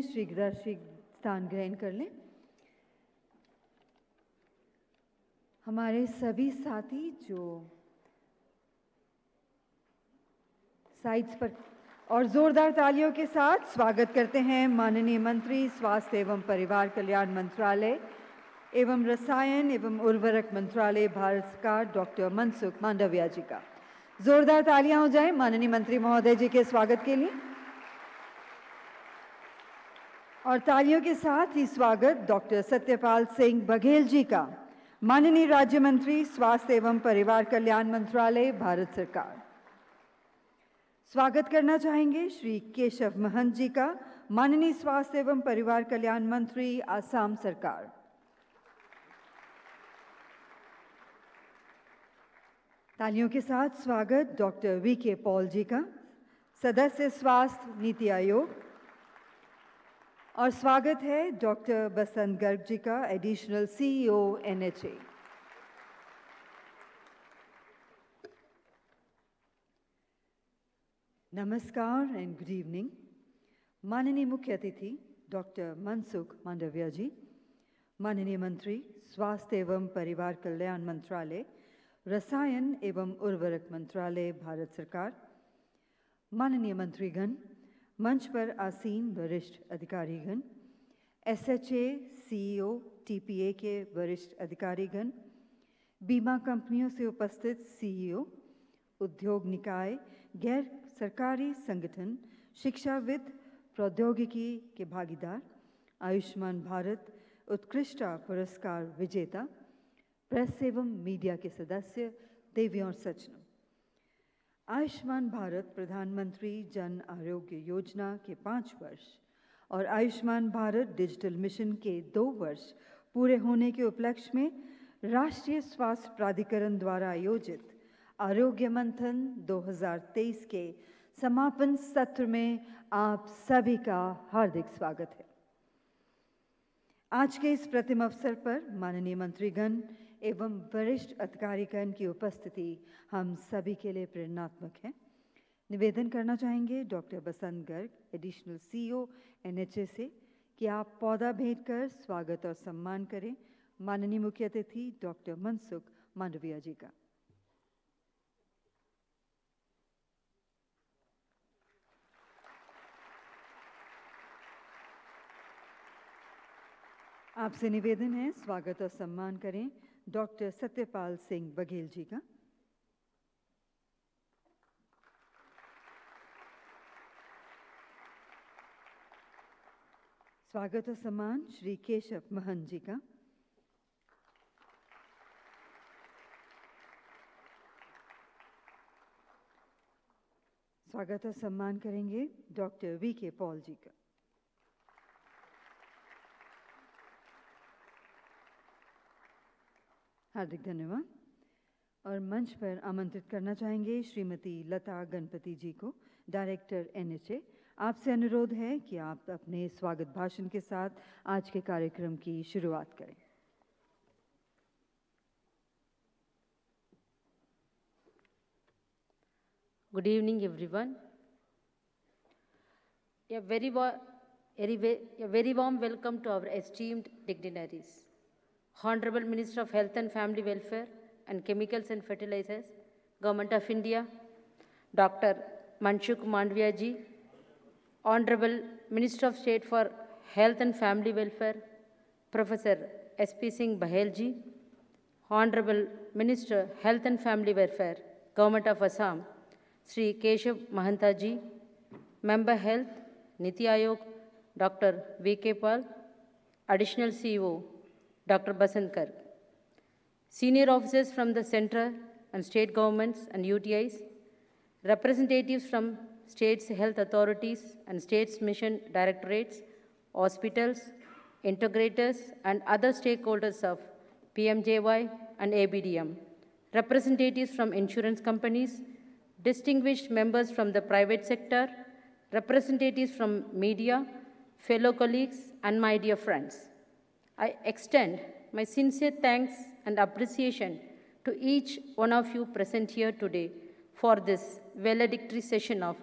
शीघ्र स्थान ग्रहण कर लें। हमारे सभी साथी जो साइड्स पर और जोरदार तालियों के साथ स्वागत करते हैं माननीय मंत्री स्वास्थ्य एवं परिवार कल्याण मंत्रालय एवं रसायन एवं उर्वरक मंत्रालय भारत सरकार डॉक्टर मनसुख मांडविया जी का। जोरदार तालियां हो जाएं माननीय मंत्री महोदय जी के स्वागत के लिए। और तालियों के साथ ही स्वागत डॉक्टर सत्यपाल सिंह बघेल जी का, माननीय राज्य मंत्री स्वास्थ्य एवं परिवार कल्याण मंत्रालय भारत सरकार। स्वागत करना चाहेंगे श्री केशव महंत जी का, माननीय स्वास्थ्य एवं परिवार कल्याण मंत्री आसाम सरकार। तालियों के साथ स्वागत डॉक्टर वीके पॉल जी का, सदस्य स्वास्थ्य नीति आयोग। और स्वागत है डॉक्टर बसंत गर्ग जी का, एडिशनल सीईओ एनएचए। नमस्कार एंड गुड इवनिंग। माननीय मुख्य अतिथि डॉक्टर मनसुख मांडविया जी, माननीय मंत्री स्वास्थ्य एवं परिवार कल्याण मंत्रालय, रसायन एवं उर्वरक मंत्रालय भारत सरकार, माननीय मंत्रीगण, मंच पर आसीन वरिष्ठ अधिकारीगण, एसएचए, सीईओ, टीपीए के वरिष्ठ अधिकारीगण, बीमा कंपनियों से उपस्थित सीईओ, उद्योग निकाय, गैर सरकारी संगठन, शिक्षाविद, प्रौद्योगिकी के भागीदार, आयुष्मान भारत उत्कृष्ट पुरस्कार विजेता, प्रेस एवं मीडिया के सदस्य, देवियों और सज्जनों। आयुष्मान भारत प्रधानमंत्री जन आरोग्य योजना के 5 वर्ष और आयुष्मान भारत डिजिटल मिशन के 2 वर्ष पूरे होने के उपलक्ष्य में राष्ट्रीय स्वास्थ्य प्राधिकरण द्वारा आयोजित आरोग्य मंथन 2023 के समापन सत्र में आप सभी का हार्दिक स्वागत है। आज के इस प्रतिम अवसर पर माननीय मंत्रीगण एवं वरिष्ठ अधिकारीगण की उपस्थिति हम सभी के लिए प्रेरणात्मक है। निवेदन करना चाहेंगे doctor Basant Garg, additional CEO NHA से कि आप पौधा भेंट कर स्वागत और सम्मान करें माननीय मुख्य अतिथि डॉक्टर मनसुख मांडविया जी का। आपसे निवेदन है स्वागत और सम्मान करें डॉक्टर सत्यपाल सिंह बघेल जी का। स्वागत और सम्मान श्री केशव महंत जी का। स्वागत और सम्मान करेंगे डॉक्टर वीके पॉल जी का। हार्दिक धन्यवाद। और मंच पर आमंत्रित करना चाहेंगे श्रीमती लता गणपति जी को, डायरेक्टर एनएचए। आपसे अनुरोध है कि आप अपने स्वागत भाषण के साथ आज के कार्यक्रम की शुरुआत करें। Good evening, everyone. A very warm welcome to our esteemed dignitaries. Honorable Minister of Health and Family Welfare and Chemicals and Fertilizers, Government of India, Dr. Manshukh Mandviya ji, Honorable Minister of State for Health and Family Welfare, Professor S.P. Singh Baghel ji, Honorable Minister Health and Family Welfare, Government of Assam, Sri Keshav Mahanta ji, Member Health, Niti Ayog, Dr. V.K. Pal, Additional CEO, Dr. Basant Garg, senior officers from the central and state governments and UTIs, representatives from states' health authorities and states' mission directorates, hospitals, integrators, and other stakeholders of PMJY and ABDM, representatives from insurance companies, distinguished members from the private sector, representatives from media, fellow colleagues, and my dear friends. I extend my sincere thanks and appreciation to each one of you present here today for this valedictory session of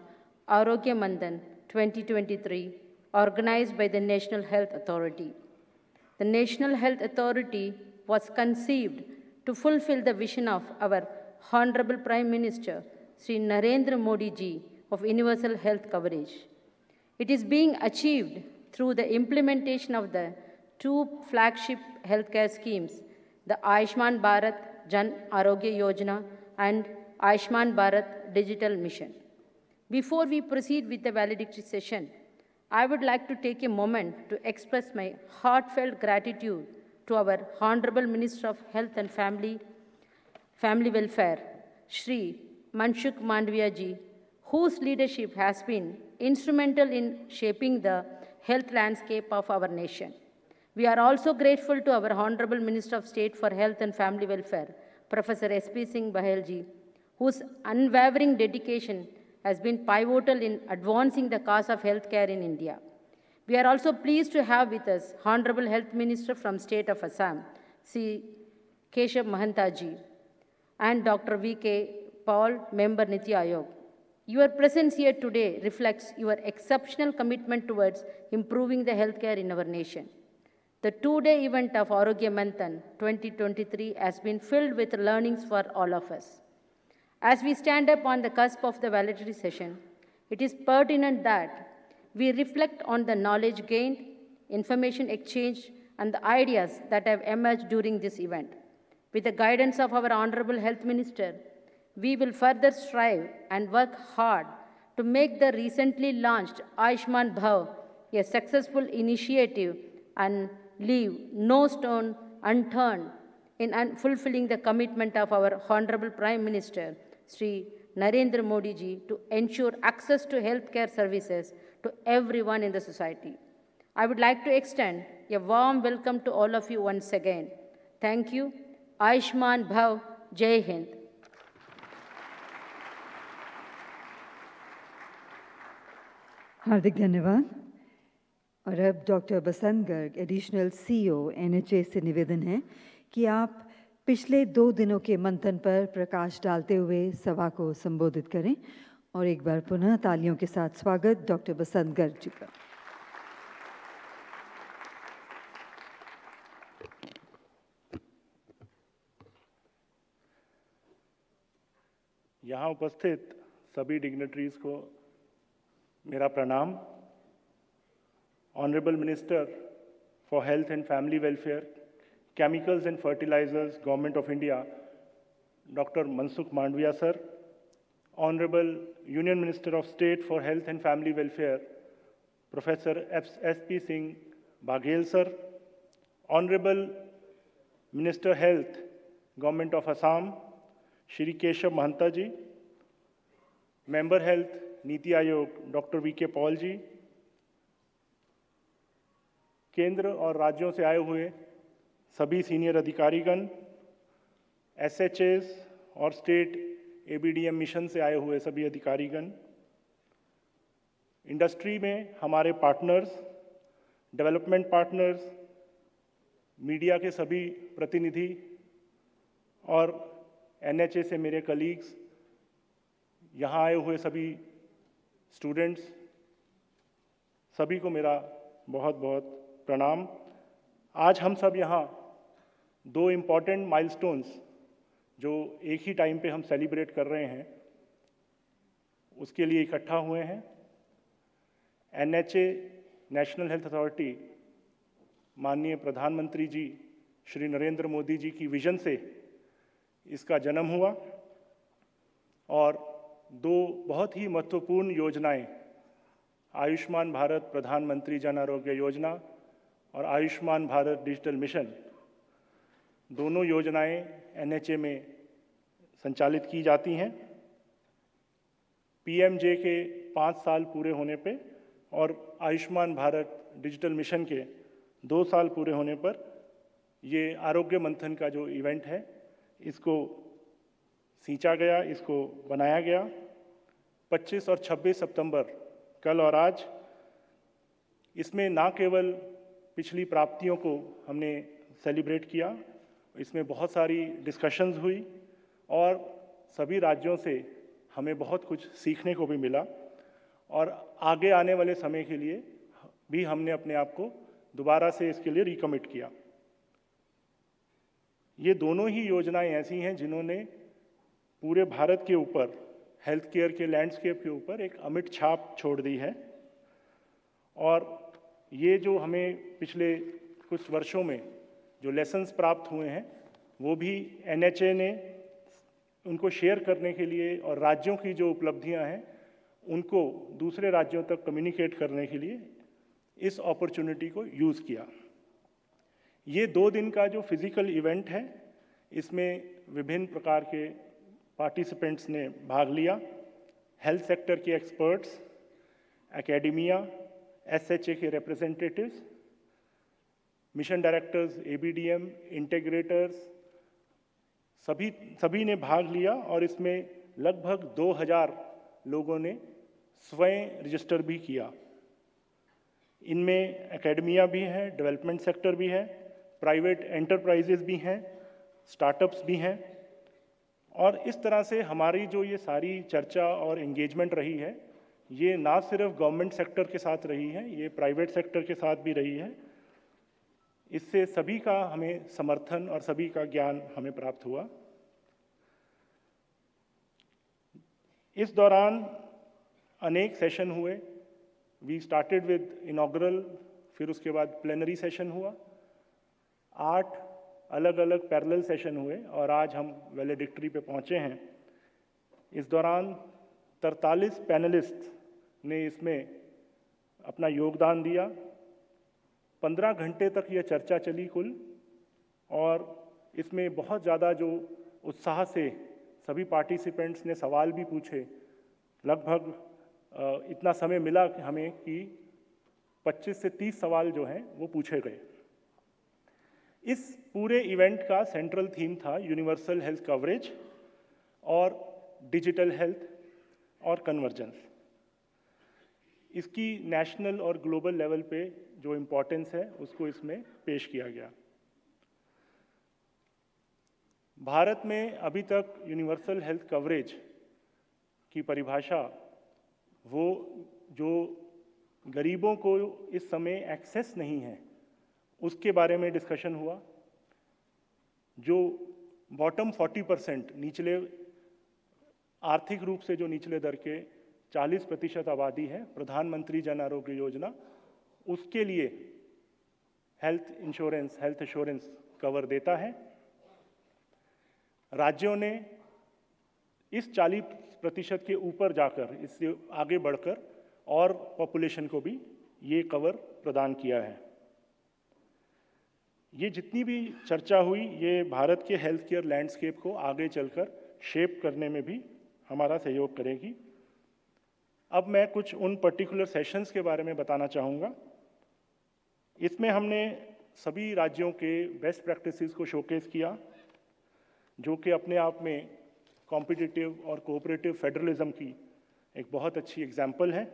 Arogya Manthan 2023 organized by the National Health Authority. The National Health Authority was conceived to fulfill the vision of our Honorable Prime Minister, Sri Narendra Modi ji, of universal health coverage. It is being achieved through the implementation of the two flagship healthcare schemes, the Ayushman Bharat Jan Arogya Yojana and Ayushman Bharat Digital Mission. Before we proceed with the valedictory session, I would like to take a moment to express my heartfelt gratitude to our Honorable Minister of Health and Family Welfare, Shri Manshukh Mandviya ji, whose leadership has been instrumental in shaping the health landscape of our nation. We are also grateful to our Honorable Minister of State for Health and Family Welfare, Professor S.P. Singh Bahel ji, whose unwavering dedication has been pivotal in advancing the cause of healthcare in India. We are also pleased to have with us Honorable Health Minister from State of Assam, Sri Keshav Mahanta ji, and Dr. V.K. Paul, Member Niti Aayog. Your presence here today reflects your exceptional commitment towards improving the healthcare in our nation. The two-day event of Arogya Manthan 2023 has been filled with learnings for all of us. As we stand up on the cusp of the valedictory session, it is pertinent that we reflect on the knowledge gained, information exchanged, and the ideas that have emerged during this event. With the guidance of our Honorable Health Minister, we will further strive and work hard to make the recently launched Ayushman Bhav a successful initiative and leave no stone unturned in fulfilling the commitment of our Honorable Prime Minister, Sri Narendra Modi ji, to ensure access to healthcare services to everyone in the society. I would like to extend a warm welcome to all of you once again. Thank you. Ayushman Bhav, Jai Hind. हार्दिक धन्यवाद। और अब doctor Basant Garg, additional CEO NHA से निवेदन है कि आप पिछले 2 दिनों के मंथन पर प्रकाश डालते हुए सभा को संबोधित करें। और एक बार पुनः तालियों के साथ स्वागत डॉक्टर बसंत गर्ग जी का। यहाँ उपस्थित सभी डिग्नेटरीज को मेरा प्रणाम। Honourable minister for health and family welfare, chemicals and fertilisers, government of India, doctor Mansukh Mandaviya sir, honourable union minister of state for health and family welfare, professor S P. Singh Baghel sir, honourable minister health, government of Assam, Shri Keshav Mahanta ji, member health NITI Aayog doctor VK. Paul जी, केंद्र और राज्यों से आए हुए सभी senior अधिकारीगण, SHS और state ABDM mission से आए हुए सभी अधिकारीगण, इंडस्ट्री में हमारे पार्टनर्स, डेवलपमेंट पार्टनर्स, मीडिया के सभी प्रतिनिधि और एनएचए से मेरे कलीग्स, यहाँ आए हुए सभी स्टूडेंट्स, सभी को मेरा बहुत बहुत प्रणाम। आज हम सब यहाँ 2 इम्पॉर्टेंट माइलस्टोन्स जो एक ही टाइम पे हम सेलिब्रेट कर रहे हैं, उसके लिए इकट्ठा हुए हैं। एनएचए, नेशनल हेल्थ अथॉरिटी, माननीय प्रधानमंत्री जी श्री नरेंद्र मोदी जी की विजन से इसका जन्म हुआ और 2 बहुत ही महत्वपूर्ण योजनाएं, आयुष्मान भारत प्रधानमंत्री जन आरोग्य योजना और आयुष्मान भारत डिजिटल मिशन, दोनों योजनाएं एनएचए में संचालित की जाती हैं। पीएमजे के 5 साल पूरे होने पे और आयुष्मान भारत डिजिटल मिशन के 2 साल पूरे होने पर ये आरोग्य मंथन का जो इवेंट है, इसको सींचा गया, इसको बनाया गया। 25 और 26 सितंबर, कल और आज, इसमें ना केवल पिछली प्राप्तियों को हमने सेलिब्रेट किया, इसमें बहुत सारी डिस्कशंस हुई और सभी राज्यों से हमें बहुत कुछ सीखने को भी मिला और आगे आने वाले समय के लिए भी हमने अपने आप को दोबारा से इसके लिए रिकमिट किया। ये दोनों ही योजनाएं ऐसी हैं जिन्होंने पूरे भारत के ऊपर हेल्थ केयर के लैंडस्केप के ऊपर एक अमिट छाप छोड़ दी है। और ये जो हमें पिछले कुछ वर्षों में जो लेसन्स प्राप्त हुए हैं वो भी NHA ने उनको शेयर करने के लिए और राज्यों की जो उपलब्धियां हैं उनको दूसरे राज्यों तक कम्युनिकेट करने के लिए इस अपॉर्चुनिटी को यूज़ किया। ये 2 दिन का जो फिजिकल इवेंट है इसमें विभिन्न प्रकार के पार्टिसिपेंट्स ने भाग लिया। हेल्थ सेक्टर के एक्सपर्ट्स, एकेडमिया, SHA के representatives, mission directors, ABDM, integrators, सभी ने भाग लिया और इसमें लगभग 2000 लोगों ने स्वयं रजिस्टर भी किया। इनमें एकेडमिया भी है, डेवलपमेंट सेक्टर भी है, प्राइवेट एंटरप्राइजेस भी हैं, स्टार्टअप्स भी हैं। और इस तरह से हमारी जो ये सारी चर्चा और एंगेजमेंट रही है ये ना सिर्फ गवर्नमेंट सेक्टर के साथ रही है, ये प्राइवेट सेक्टर के साथ भी रही है। इससे सभी का हमें समर्थन और सभी का ज्ञान हमें प्राप्त हुआ। इस दौरान अनेक सेशन हुए। वी स्टार्टेड विद इनॉग्रल, फिर उसके बाद प्लेनरी सेशन हुआ। 8 अलग अलग पैरेलल सेशन हुए और आज हम वैलेडिक्टरी पे पहुंचे हैं। इस दौरान 43 पैनलिस्ट ने इसमें अपना योगदान दिया। 15 घंटे तक यह चर्चा चली कुल, और इसमें बहुत ज़्यादा जो उत्साह से सभी पार्टिसिपेंट्स ने सवाल भी पूछे। लगभग इतना समय मिला कि हमें कि 25 से 30 सवाल जो हैं वो पूछे गए। इस पूरे इवेंट का सेंट्रल थीम था यूनिवर्सल हेल्थ कवरेज और डिजिटल हेल्थ और कन्वर्जेंस। इसकी नेशनल और ग्लोबल लेवल पे जो इम्पोर्टेंस है उसको इसमें पेश किया गया। भारत में अभी तक यूनिवर्सल हेल्थ कवरेज की परिभाषा वो जो गरीबों को इस समय एक्सेस नहीं है उसके बारे में डिस्कशन हुआ। जो बॉटम 40% निचले आर्थिक रूप से जो निचले दर के 40% आबादी है, प्रधानमंत्री जन आरोग्य योजना उसके लिए health insurance, health assurance cover देता है। राज्यों ने इस 40% के ऊपर जाकर, इससे आगे बढ़कर और पॉपुलेशन को भी ये कवर प्रदान किया है। ये जितनी भी चर्चा हुई ये भारत के हेल्थ केयर लैंडस्केप को आगे चलकर शेप करने में भी हमारा सहयोग करेगी। अब मैं कुछ उन पर्टिकुलर सेशंस के बारे में बताना चाहूँगा। इसमें हमने सभी राज्यों के बेस्ट प्रैक्टिसेस को शोकेस किया, जो कि अपने आप में कॉम्पिटिटिव और कोऑपरेटिव फेडरलिज्म की एक बहुत अच्छी एग्जाम्पल है।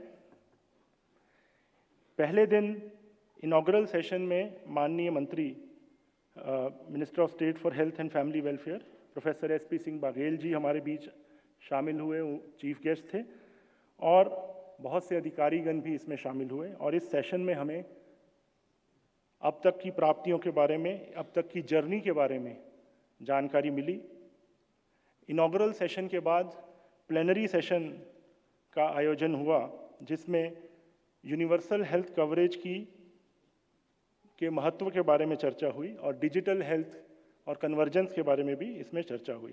पहले दिन इनॉग्रल सेशन में माननीय मंत्री minister of state for health and family welfare professor SP Singh Baghel ji हमारे बीच शामिल हुए, चीफ गेस्ट थे, और बहुत से अधिकारीगण भी इसमें शामिल हुए। और इस सेशन में हमें अब तक की प्राप्तियों के बारे में, अब तक की जर्नी के बारे में जानकारी मिली। इनॉग्रल सेशन के बाद प्लेनरी सेशन का आयोजन हुआ जिसमें यूनिवर्सल हेल्थ कवरेज के महत्व के बारे में चर्चा हुई और डिजिटल हेल्थ और कन्वर्जेंस के बारे में भी इसमें चर्चा हुई।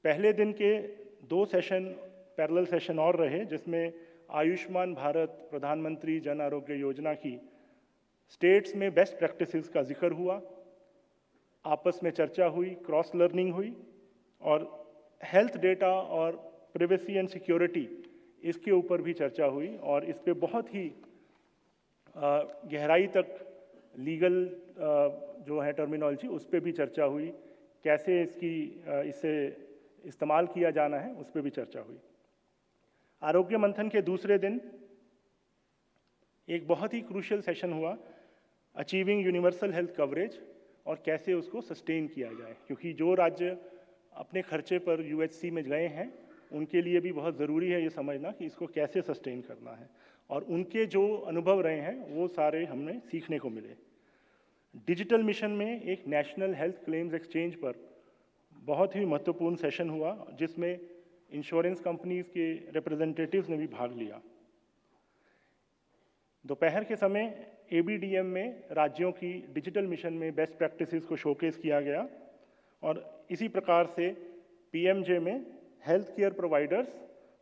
पहले दिन के 2 सेशन पैरेलल सेशन और रहे जिसमें आयुष्मान भारत प्रधानमंत्री जन आरोग्य योजना की स्टेट्स में बेस्ट प्रैक्टिसेस का जिक्र हुआ, आपस में चर्चा हुई, क्रॉस लर्निंग हुई, और हेल्थ डेटा और प्राइवेसी एंड सिक्योरिटी इसके ऊपर भी चर्चा हुई। और इस पे बहुत ही गहराई तक लीगल जो है टर्मिनोलॉजी उस पर भी चर्चा हुई, कैसे इसे इस्तेमाल किया जाना है उस पर भी चर्चा हुई। आरोग्य मंथन के दूसरे दिन एक बहुत ही क्रूशियल सेशन हुआ, अचीविंग यूनिवर्सल हेल्थ कवरेज, और कैसे उसको सस्टेन किया जाए, क्योंकि जो राज्य अपने खर्चे पर UHC में गए हैं उनके लिए भी बहुत ज़रूरी है ये समझना कि इसको कैसे सस्टेन करना है। और उनके जो अनुभव रहे हैं वो सारे हमें सीखने को मिले। डिजिटल मिशन में एक नेशनल हेल्थ क्लेम्स एक्सचेंज पर बहुत ही महत्वपूर्ण सेशन हुआ, जिसमें इंश्योरेंस कंपनीज के रिप्रेजेंटेटिव्स ने भी भाग लिया। दोपहर के समय ABDM में राज्यों की डिजिटल मिशन में बेस्ट प्रैक्टिसेस को शोकेस किया गया और इसी प्रकार से PMJ में हेल्थ केयर प्रोवाइडर्स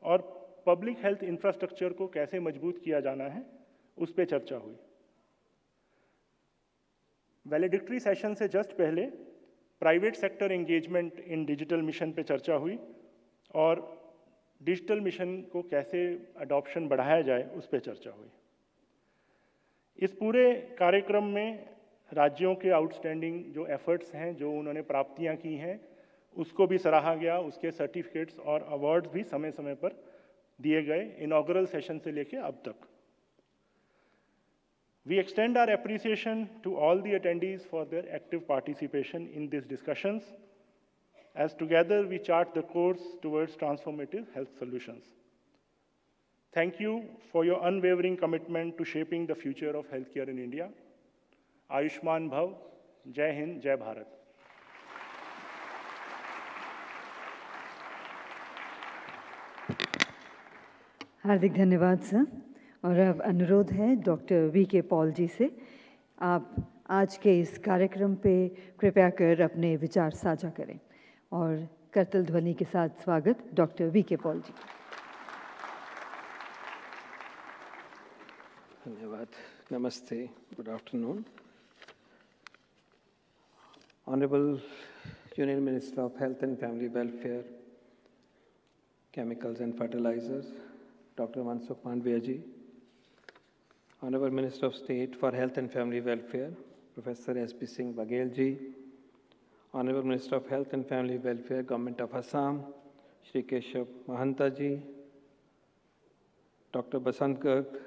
और पब्लिक हेल्थ इंफ्रास्ट्रक्चर को कैसे मजबूत किया जाना है उस पर चर्चा हुई। वैलेडिक्टरी सेशन से जस्ट पहले प्राइवेट सेक्टर एंगेजमेंट इन डिजिटल मिशन पे चर्चा हुई और डिजिटल मिशन को कैसे अडॉप्शन बढ़ाया जाए उस पर चर्चा हुई। इस पूरे कार्यक्रम में राज्यों के आउटस्टैंडिंग जो एफर्ट्स हैं, जो उन्होंने प्राप्तियां की हैं, उसको भी सराहा गया। उसके सर्टिफिकेट्स और अवार्ड्स भी समय समय पर दिए गए, इनॉग्रल सेशन से लेके अब तक। We extend our appreciation to all the attendees for their active participation in these discussions, as together we chart the course towards transformative health solutions. Thank you for your unwavering commitment to shaping the future of healthcare in India. Ayushman Bhav, Jai Hind, Jai Bharat. हार्दिक धन्यवाद sir. और अब अनुरोध है doctor VK Paul जी से, आप आज के इस कार्यक्रम पे कृपया कर अपने विचार साझा करें। और करतल ध्वनि के साथ स्वागत डॉक्टर VK पॉल जी। धन्यवाद। नमस्ते, good afternoon. Honourable union minister of health and family welfare, chemicals and fertilisers, doctor Mansukh Mandaviya ji, Honorable Minister of State for Health and Family Welfare, Professor S.P. Singh Baghel ji, Honorable Minister of Health and Family Welfare, Government of Assam, Shri Keshav Mahanta ji, Dr. Basant Garg,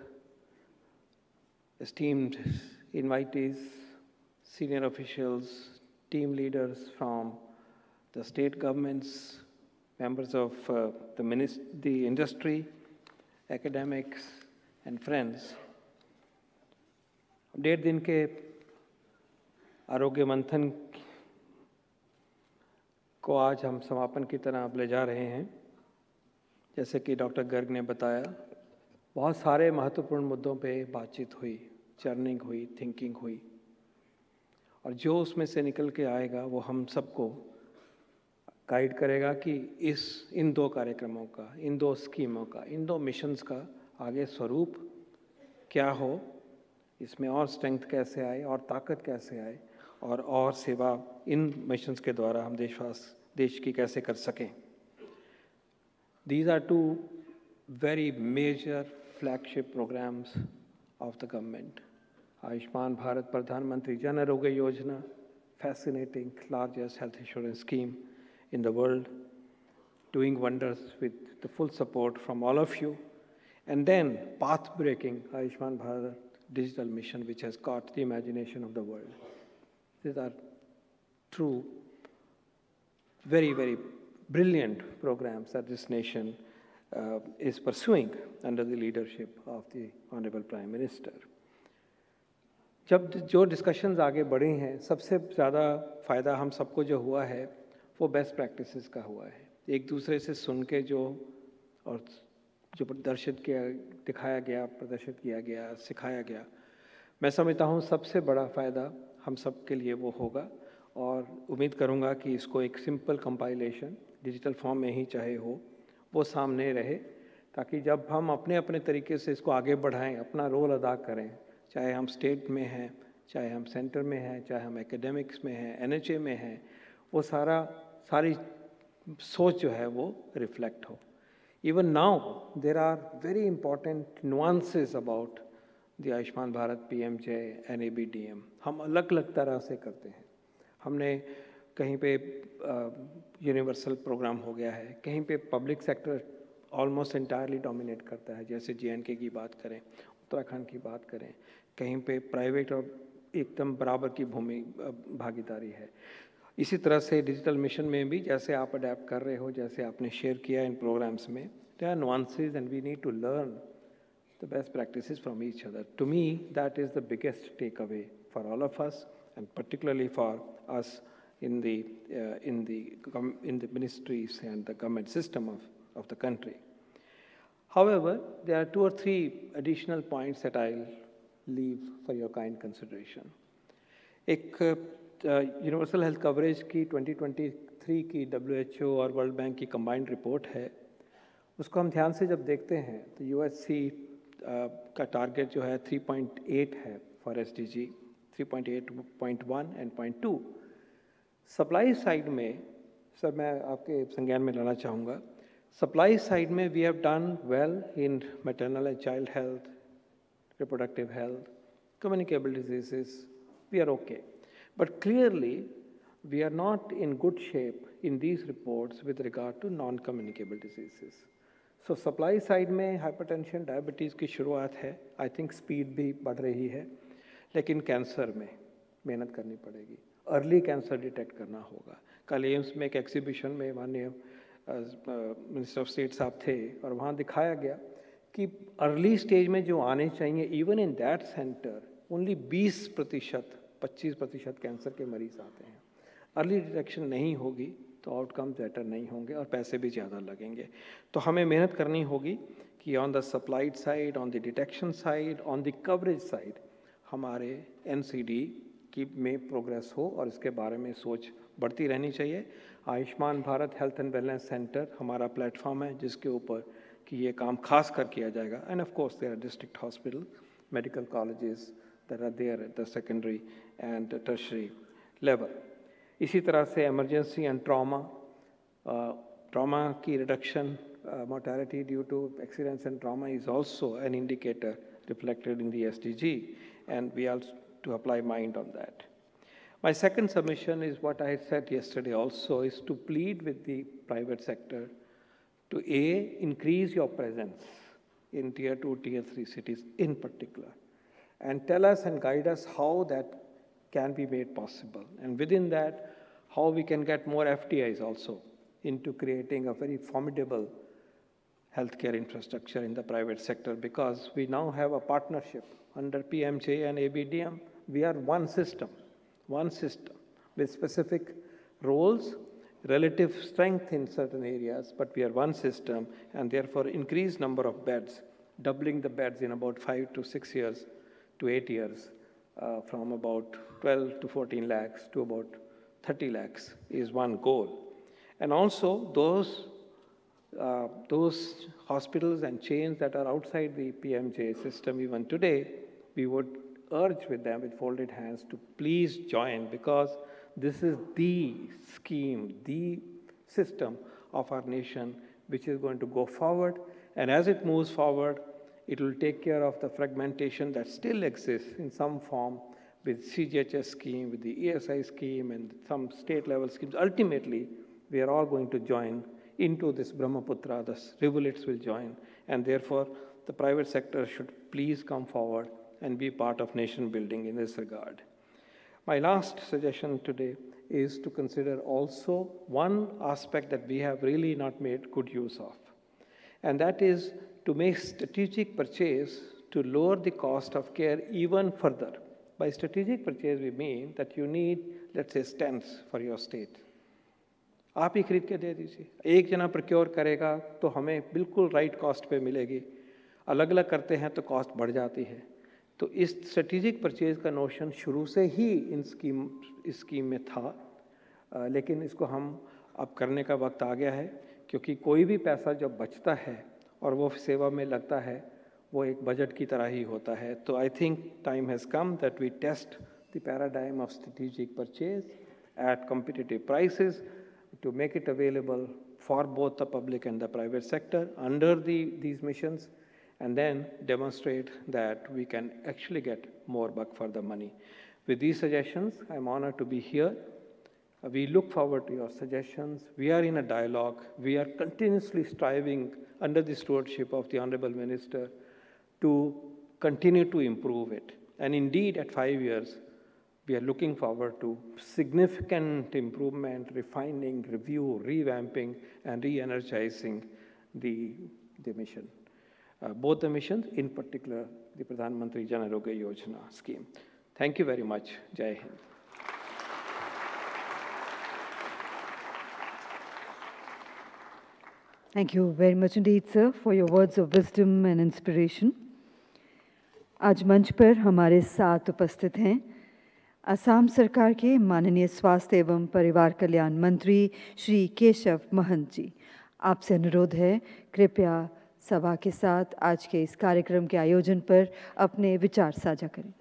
esteemed invitees, senior officials, team leaders from the state governments, members of the industry, academics and friends. 1.5 दिन के आरोग्य मंथन को आज हम समापन की तरह अब ले जा रहे हैं। जैसे कि डॉक्टर गर्ग ने बताया, बहुत सारे महत्वपूर्ण मुद्दों पे बातचीत हुई, चर्निंग हुई, थिंकिंग हुई, और जो उसमें से निकल के आएगा वो हम सबको गाइड करेगा कि इन 2 कार्यक्रमों का, इन 2 स्कीमों का, इन 2 मिशंस का आगे स्वरूप क्या हो, इसमें और स्ट्रेंथ कैसे आए और ताकत कैसे आए, और सेवा इन मिशंस के द्वारा हम देश की कैसे कर सकें। These are 2 very major flagship programs of the government. Ayushman Bharat प्रधानमंत्री Jan Arogya Yojana, fascinating, largest health insurance scheme in the world, doing wonders with the full support from all of you. And then path-breaking Ayushman Bharat digital mission, which has caught the imagination of the world. These are true, very, very brilliant programs that this nation is pursuing under the leadership of the Honorable Prime Minister. जब जो discussions आगे बढ़ी हैं, सबसे ज़्यादा फ़ायदा हम सबको जो हुआ है वो बेस्ट प्रैक्टिसेस का हुआ है। एक दूसरे से सुन के जो प्रदर्शित किया, दिखाया गया, प्रदर्शित किया गया, सिखाया गया, मैं समझता हूँ सबसे बड़ा फ़ायदा हम सब के लिए वो होगा। और उम्मीद करूँगा कि इसको एक सिंपल कंपाइलेशन डिजिटल फॉर्म में ही चाहे हो, वो सामने रहे, ताकि जब हम अपने अपने तरीके से इसको आगे बढ़ाएं, अपना रोल अदा करें, चाहे हम स्टेट में हैं, चाहे हम सेंटर में हैं, चाहे हम एकेडमिक्स में हैं, NHA में हैं, वो सारी सोच जो है वो रिफ्लेक्ट हो। Even now, there are very important nuances about the Ayushman Bharat PMJ and ABDM. हम अलग अलग तरह से करते हैं। हमने कहीं पे यूनिवर्सल प्रोग्राम हो गया है, कहीं पे public sector almost entirely dominate करता है, जैसे JNK की बात करें, उत्तराखंड की बात करें, कहीं पे प्राइवेट और एकदम बराबर की भागीदारी है। इसी तरह से डिजिटल मिशन में भी जैसे आप अडेप्ट कर रहे हो, जैसे आपने शेयर किया इन प्रोग्राम्स में, there are nuances and we need to learn the best practices from each other. To me, that is the biggest takeaway for all of us, and particularly for us in the ministries and the government system of the country. However, there are 2 or 3 additional points that I'll leave for your kind consideration. एक universal health coverage की 2023 की WHO और world bank की combined report है, उसको हम ध्यान से जब देखते हैं तो UHC का टारगेट जो है 3.8 है for SDG, 3.8.1 and 0.2. Supply side में सर मैं आपके संज्ञान में लाना चाहूँगा, सप्लाई साइड में we have done well in maternal and child health, reproductive health, communicable diseases, we are okay. But clearly, we are not in good shape in these reports with regard to non-communicable diseases. So supply side में hypertension, diabetes की शुरुआत है, I think speed भी बढ़ रही है, लेकिन cancer में मेहनत करनी पड़ेगी, अर्ली कैंसर डिटेक्ट करना होगा. कल एम्स में एक एग्जीबिशन में माननीय मिनिस्टर ऑफ स्टेट साहब थे और वहाँ दिखाया गया कि अर्ली स्टेज में जो आने चाहिए, even in that centre only 20-25% cancer के मरीज आते हैं. अर्ली डिटेक्शन नहीं होगी तो आउटकम बेटर नहीं होंगे और पैसे भी ज़्यादा लगेंगे. तो हमें मेहनत करनी होगी कि on the supplied side, on the detection side, on the coverage side हमारे NCD की में प्रोग्रेस हो और इसके बारे में सोच बढ़ती रहनी चाहिए. Ayushman Bharat health and wellness centre हमारा प्लेटफॉर्म है जिसके ऊपर कि ये काम खास कर किया जाएगा. And of course there are district hospital, medical colleges that are there at the secondary and tertiary level. इसी तरह से इमरजेंसी एंड ट्रॉमा की reduction, mortality due to accidents and trauma is also an indicator reflected in the SDG, and we also to apply mind on that. My second submission is what I had said yesterday also, is to plead with the private sector to increase your presence in tier 2, tier 3 cities in particular, and tell us and guide us how that can be made possible. And within that, how we can get more FDIs also into creating a very formidable healthcare infrastructure in the private sector, because we now have a partnership under PMJ and ABDM. We are one system with specific roles, relative strength in certain areas, but we are one system, and therefore increased number of beds, doubling the beds in about 5 to 6 years to 8 years, from about 12 to 14 lakhs to about 30 lakhs is one goal. And also those hospitals and chains that are outside the PMJ system even today, we would urge with them with folded hands to please join, because this is the scheme, the system of our nation which is going to go forward. And as it moves forward, it will take care of the fragmentation that still exists in some form with CGHS scheme, with the ESI scheme, and some state level schemes. Ultimately, we are all going to join into this Brahmaputra, the rivulets will join, and therefore the private sector should please come forward and be part of nation building in this regard. My last suggestion today is to consider also one aspect that we have really not made good use of, and that is to make strategic purchase to lower the cost of care even further. By strategic purchase, we mean that you need, let's say, stents for your state. आप ही खरीद के दे दीजिए, एक जना procure करेगा तो हमें बिल्कुल राइट कॉस्ट पे मिलेगी, अलग अलग करते हैं तो कॉस्ट बढ़ जाती है. तो इस स्ट्रेटेजिक परचेज का नोशन शुरू से ही इस स्कीम में था, लेकिन इसको हम अब करने का वक्त आ गया है, क्योंकि कोई भी पैसा जब बचता है और वो सेवा में लगता है, वो एक बजट की तरह ही होता है. तो I think time has come that we test the paradigm of strategic purchase at competitive prices to make it available for both the public and the private sector under these missions, and then demonstrate that we can actually get more buck for the money. With these suggestions, I'm honored to be here. We look forward to your suggestions. We are in a dialogue. We are continuously striving under the stewardship of the Honorable Minister to continue to improve it. And indeed, at 5 years, we are looking forward to significant improvement, refining, review, revamping, and re-energizing the mission. both the missions, in particular the Pradhan Mantri Jan Arogya Yojana scheme. Thank you very much. Jai Hind. Thank you very much indeed, sir, for your words of wisdom and inspiration. आज मंच पर हमारे साथ उपस्थित हैं असम सरकार के माननीय स्वास्थ्य एवं परिवार कल्याण मंत्री श्री केशव महंत जी। आपसे अनुरोध है, कृपया सभा के साथ आज के इस कार्यक्रम के आयोजन पर अपने विचार साझा करें।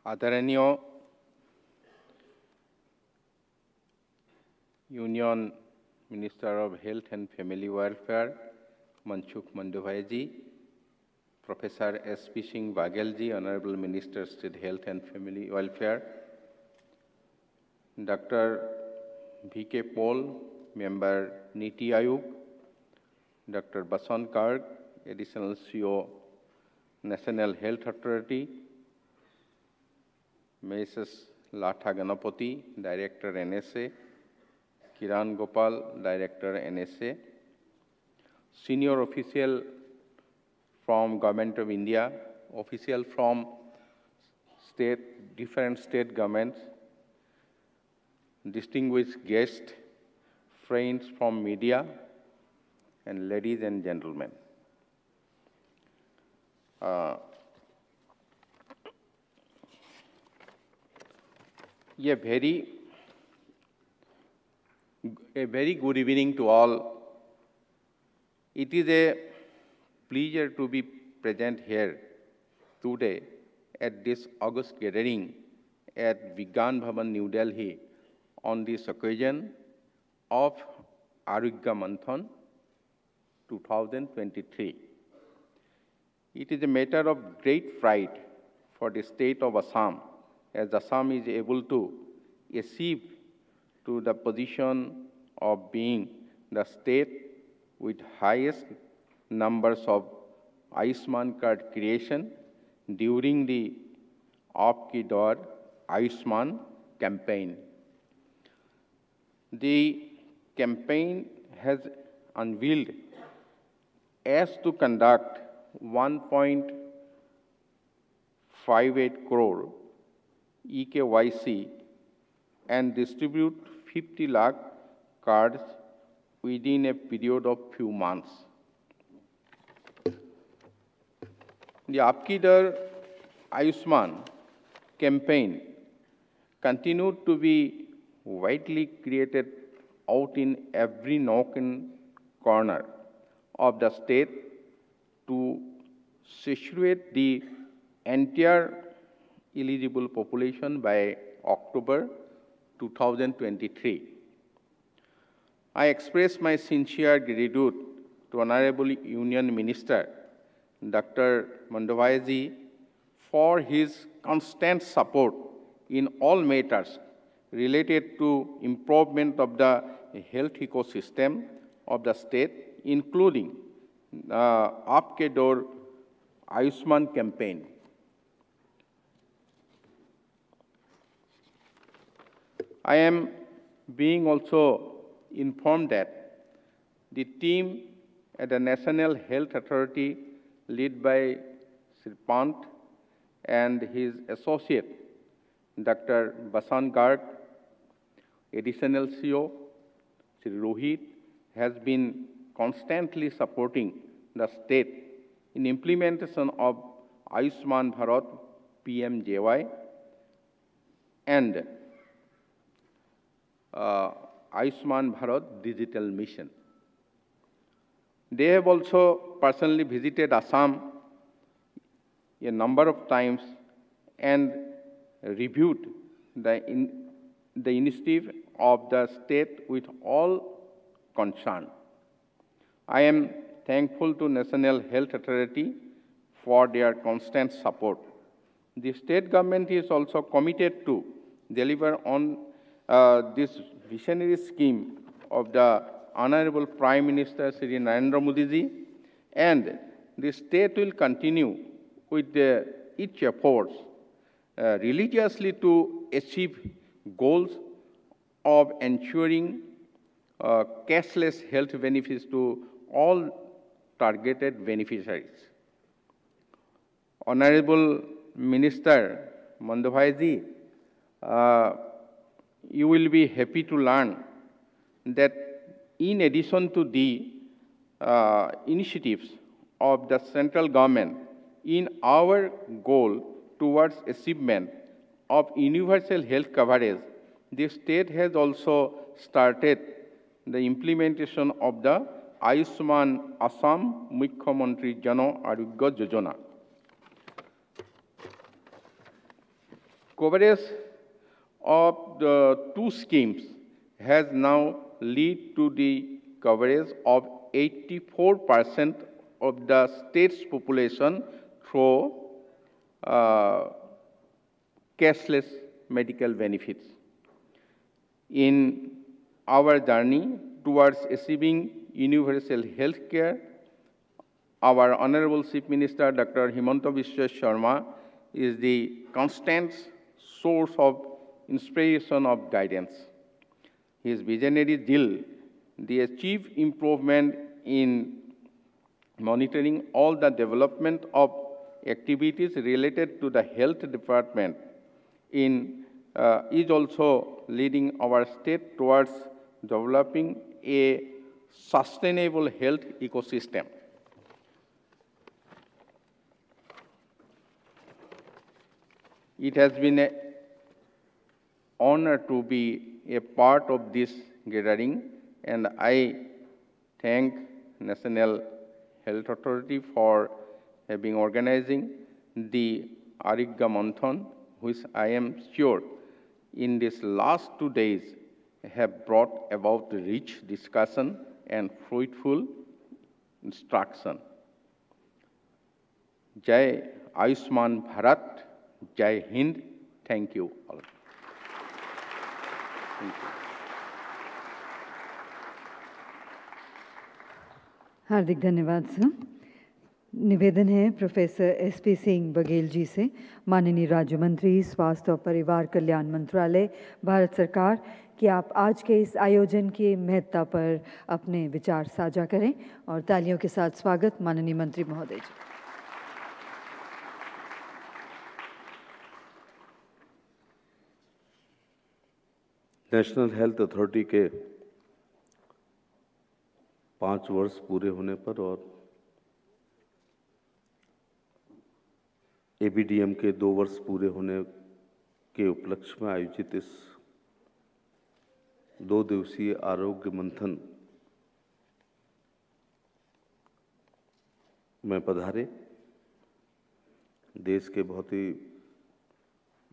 आदरणीय union minister of health and family welfare Mansukh Mandaviya ji, professor S.P. Singh Baghel ji, honourable minister state health and family welfare, doctor V.K. Paul, member NITI Aayog, doctor Basant Garg, additional CEO national health authority, Mrs. Latha Ganapati, Director NSA, Kiran Gopal, Director NSA, senior official from Government of India, official from different state governments, distinguished guests, friends from media, and ladies and gentlemen. A very good evening to all. It is a pleasure to be present here today at this August gathering at Vigyan Bhavan, New Delhi on this occasion of Arogya Manthan 2023. It is a matter of great pride for the state of Assam, as Assam is able to achieve to the position of being the state with highest numbers of Ayushman card creation during the Aapki Daur Ayushman campaign. The campaign has unveiled as to conduct 1.58 crore eKYC and distribute 50 lakh cards within a period of few months. The Aapki Daur Ayushman campaign continued to be widely created out in every nook and corner of the state to saturate the entire eligible population by October 2023. I express my sincere gratitude to Honorable Union Minister Dr. Mandaviya ji for his constant support in all matters related to improvement of the health ecosystem of the state, including Aapke Daur Ayushman campaign. I am being also informed that the team at the National Health Authority led by Sri Pant and his associate, Dr. Basant Garg, additional CEO, Sri Rohit, has been constantly supporting the state in implementation of Ayushman Bharat PMJY and Ayushman Bharat Digital Mission. They have also personally visited Assam a number of times and reviewed the initiative of the state with all concern. I am thankful to National Health Authority for their constant support. The state government is also committed to deliver on this visionary scheme of the Honorable Prime Minister Shri Narendra Modi ji, and the state will continue with its efforts religiously to achieve goals of ensuring cashless health benefits to all targeted beneficiaries. Honorable Minister Mandavai ji, you will be happy to learn that in addition to the initiatives of the central government in our goal towards achievement of universal health coverage, the state has also started the implementation of the Ayushman Assam Mukhyamantri Jan Arogya Yojana. Coverage of the two schemes has now led to the coverage of 84% of the state's population through cashless medical benefits. In our journey towards achieving universal health care, our Honorable Chief Minister Dr. Himanta Biswa Sharma is the constant source of inspiration of guidance. His visionary zeal, the achieved improvement in monitoring all the development of activities related to the health department is also leading our state towards developing a sustainable health ecosystem. It has been an honor to be a part of this gathering, and I thank National Health Authority for having organizing the Arogya Manthan, which I am sure in these last 2 days have brought about rich discussion and fruitful instruction. Jai Ayushman Bharat, Jai Hind. Thank you all. Thank you. हार्दिक धन्यवाद sir. निवेदन है professor SP Singh Baghel ji से, माननीय राज्य मंत्री स्वास्थ्य और परिवार कल्याण मंत्रालय, भारत सरकार, कि आप आज के इस आयोजन की महत्ता पर अपने विचार साझा करें। और तालियों के साथ स्वागत माननीय मंत्री महोदय जी। नेशनल हेल्थ अथॉरिटी के 5 वर्ष पूरे होने पर और ABDM के 2 वर्ष पूरे होने के उपलक्ष्य में आयोजित इस 2 दिवसीय आरोग्य मंथन में पधारे देश के बहुत ही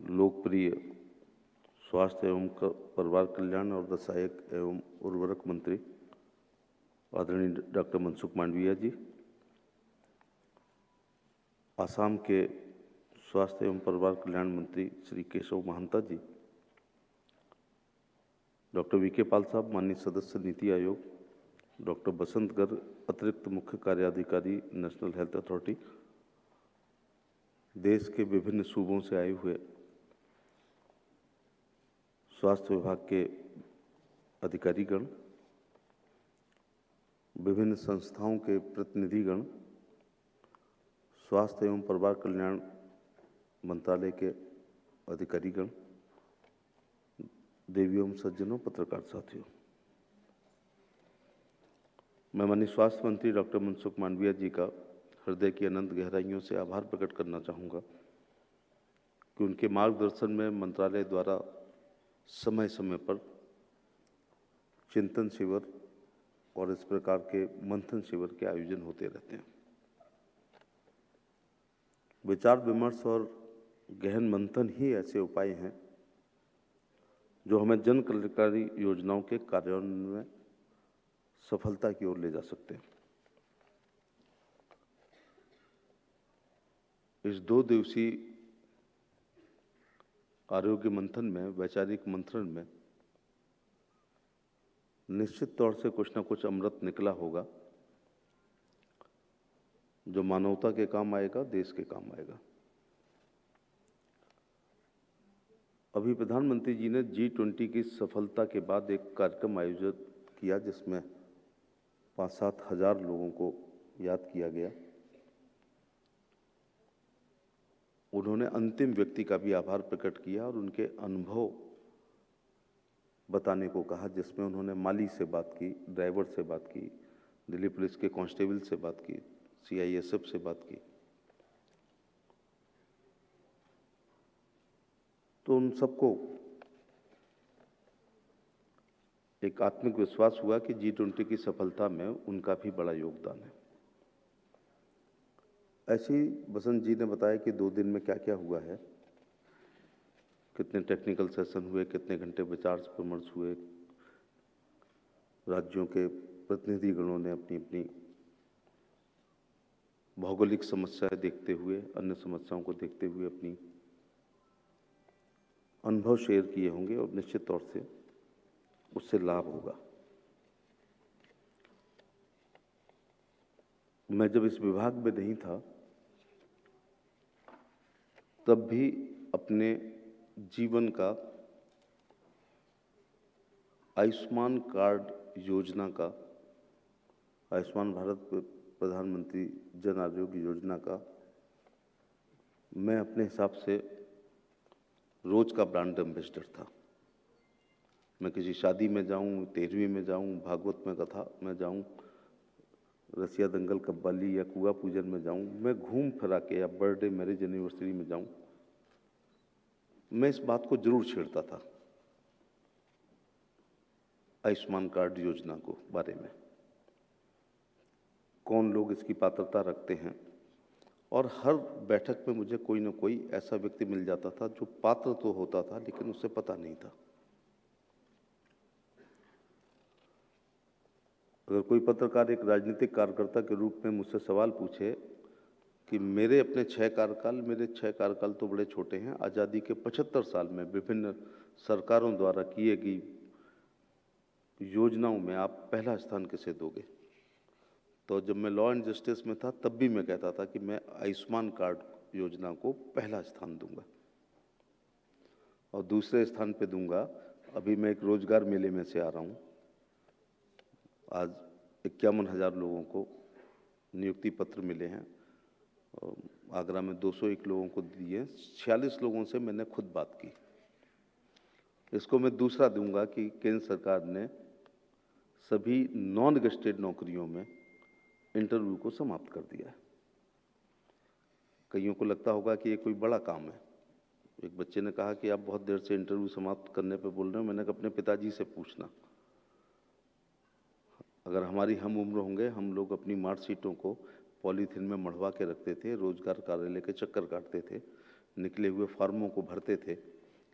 लोकप्रिय स्वास्थ्य एवं परिवार कल्याण और रसायन एवं उर्वरक मंत्री आदरणीय डॉक्टर मनसुख मांडविया जी, आसाम के स्वास्थ्य एवं परिवार कल्याण मंत्री श्री केशव महंता जी, डॉक्टर VK पाल साहब, माननीय सदस्य नीति आयोग, डॉक्टर बसंत गर्ग, अतिरिक्त मुख्य कार्याधिकारी नेशनल हेल्थ अथॉरिटी, देश के विभिन्न सूबों से आए हुए स्वास्थ्य विभाग के अधिकारीगण, विभिन्न संस्थाओं के प्रतिनिधिगण, स्वास्थ्य एवं परिवार कल्याण मंत्रालय के अधिकारीगण, देवियों एवं सज्जनों, पत्रकार साथियों, मैं माननीय स्वास्थ्य मंत्री डॉक्टर मनसुख मांडविया जी का हृदय की अनंत गहराइयों से आभार प्रकट करना चाहूँगा कि उनके मार्गदर्शन में मंत्रालय द्वारा समय समय पर चिंतन शिविर और इस प्रकार के मंथन शिविर के आयोजन होते रहते हैं। विचार विमर्श और गहन मंथन ही ऐसे उपाय हैं जो हमें जन कल्याणकारी योजनाओं के कार्यान्वयन में सफलता की ओर ले जा सकते हैं। इस 2 दिवसीय आरोग्य मंथन में, वैचारिक मंथन में निश्चित तौर से कुछ न कुछ अमृत निकला होगा जो मानवता के काम आएगा, देश के काम आएगा। अभी प्रधानमंत्री जी ने G20 की सफलता के बाद एक कार्यक्रम आयोजित किया जिसमें 5-7 हज़ार लोगों को याद किया गया। उन्होंने अंतिम व्यक्ति का भी आभार प्रकट किया और उनके अनुभव बताने को कहा, जिसमें उन्होंने माली से बात की, ड्राइवर से बात की, दिल्ली पुलिस के कांस्टेबल से बात की, CISF से बात की। तो उन सबको एक आत्मिक विश्वास हुआ कि G20 की सफलता में उनका भी बड़ा योगदान है। ऐसे ही बसंत जी ने बताया कि 2 दिन में क्या क्या हुआ है, कितने टेक्निकल सेशन हुए, कितने घंटे विचार विमर्श हुए, राज्यों के प्रतिनिधिगणों ने अपनी अपनी भौगोलिक समस्याएं देखते हुए, अन्य समस्याओं को देखते हुए अपनी अनुभव शेयर किए होंगे और निश्चित तौर से उससे लाभ होगा। मैं जब इस विभाग में नहीं था तब भी अपने जीवन का आयुष्मान कार्ड योजना का, आयुष्मान भारत प्रधानमंत्री जन आरोग्य योजना का मैं अपने हिसाब से रोज का ब्रांड एम्बेसडर था। मैं किसी शादी में जाऊं, 13वीं में जाऊं, भागवत में कथा में जाऊं, रसिया दंगल कव्वाली या कुआ पूजन में जाऊं, मैं घूम फिरा के, या बर्थडे मैरिज एनिवर्सरी में जाऊं, मैं इस बात को जरूर छेड़ता था, आयुष्मान कार्ड योजना को बारे में, कौन लोग इसकी पात्रता रखते हैं। और हर बैठक में मुझे कोई ना कोई ऐसा व्यक्ति मिल जाता था जो पात्र तो होता था लेकिन उसे पता नहीं था। अगर कोई पत्रकार एक राजनीतिक कार्यकर्ता के रूप में मुझसे सवाल पूछे कि मेरे अपने 6 कार्यकाल तो बड़े छोटे हैं, आज़ादी के 75 साल में विभिन्न सरकारों द्वारा किए गई योजनाओं में आप पहला स्थान किसे दोगे? तो जब मैं लॉ एंड जस्टिस में था तब भी मैं कहता था कि मैं आयुष्मान कार्ड योजना को पहला स्थान दूंगा और दूसरे स्थान पे दूंगा। अभी मैं एक रोजगार मेले में से आ रहा हूँ। आज 51,000 लोगों को नियुक्ति पत्र मिले हैं। आगरा में 201 लोगों को दिए, 46 लोगों से मैंने खुद बात की। इसको मैं दूसरा दूंगा कि केंद्र सरकार ने सभी नॉन गेस्टेड नौकरियों में इंटरव्यू को समाप्त कर दिया है। कईयों को लगता होगा कि ये कोई बड़ा काम है। एक बच्चे ने कहा कि आप बहुत देर से इंटरव्यू समाप्त करने पे बोल रहे हो। मैंने कहा अपने पिताजी से पूछना, अगर हमारी हम उम्र होंगे, हम लोग अपनी मार्कशीटों को पॉलीथीन में मढ़वा के रखते थे, रोजगार कार्यालय के चक्कर काटते थे, निकले हुए फॉर्मों को भरते थे,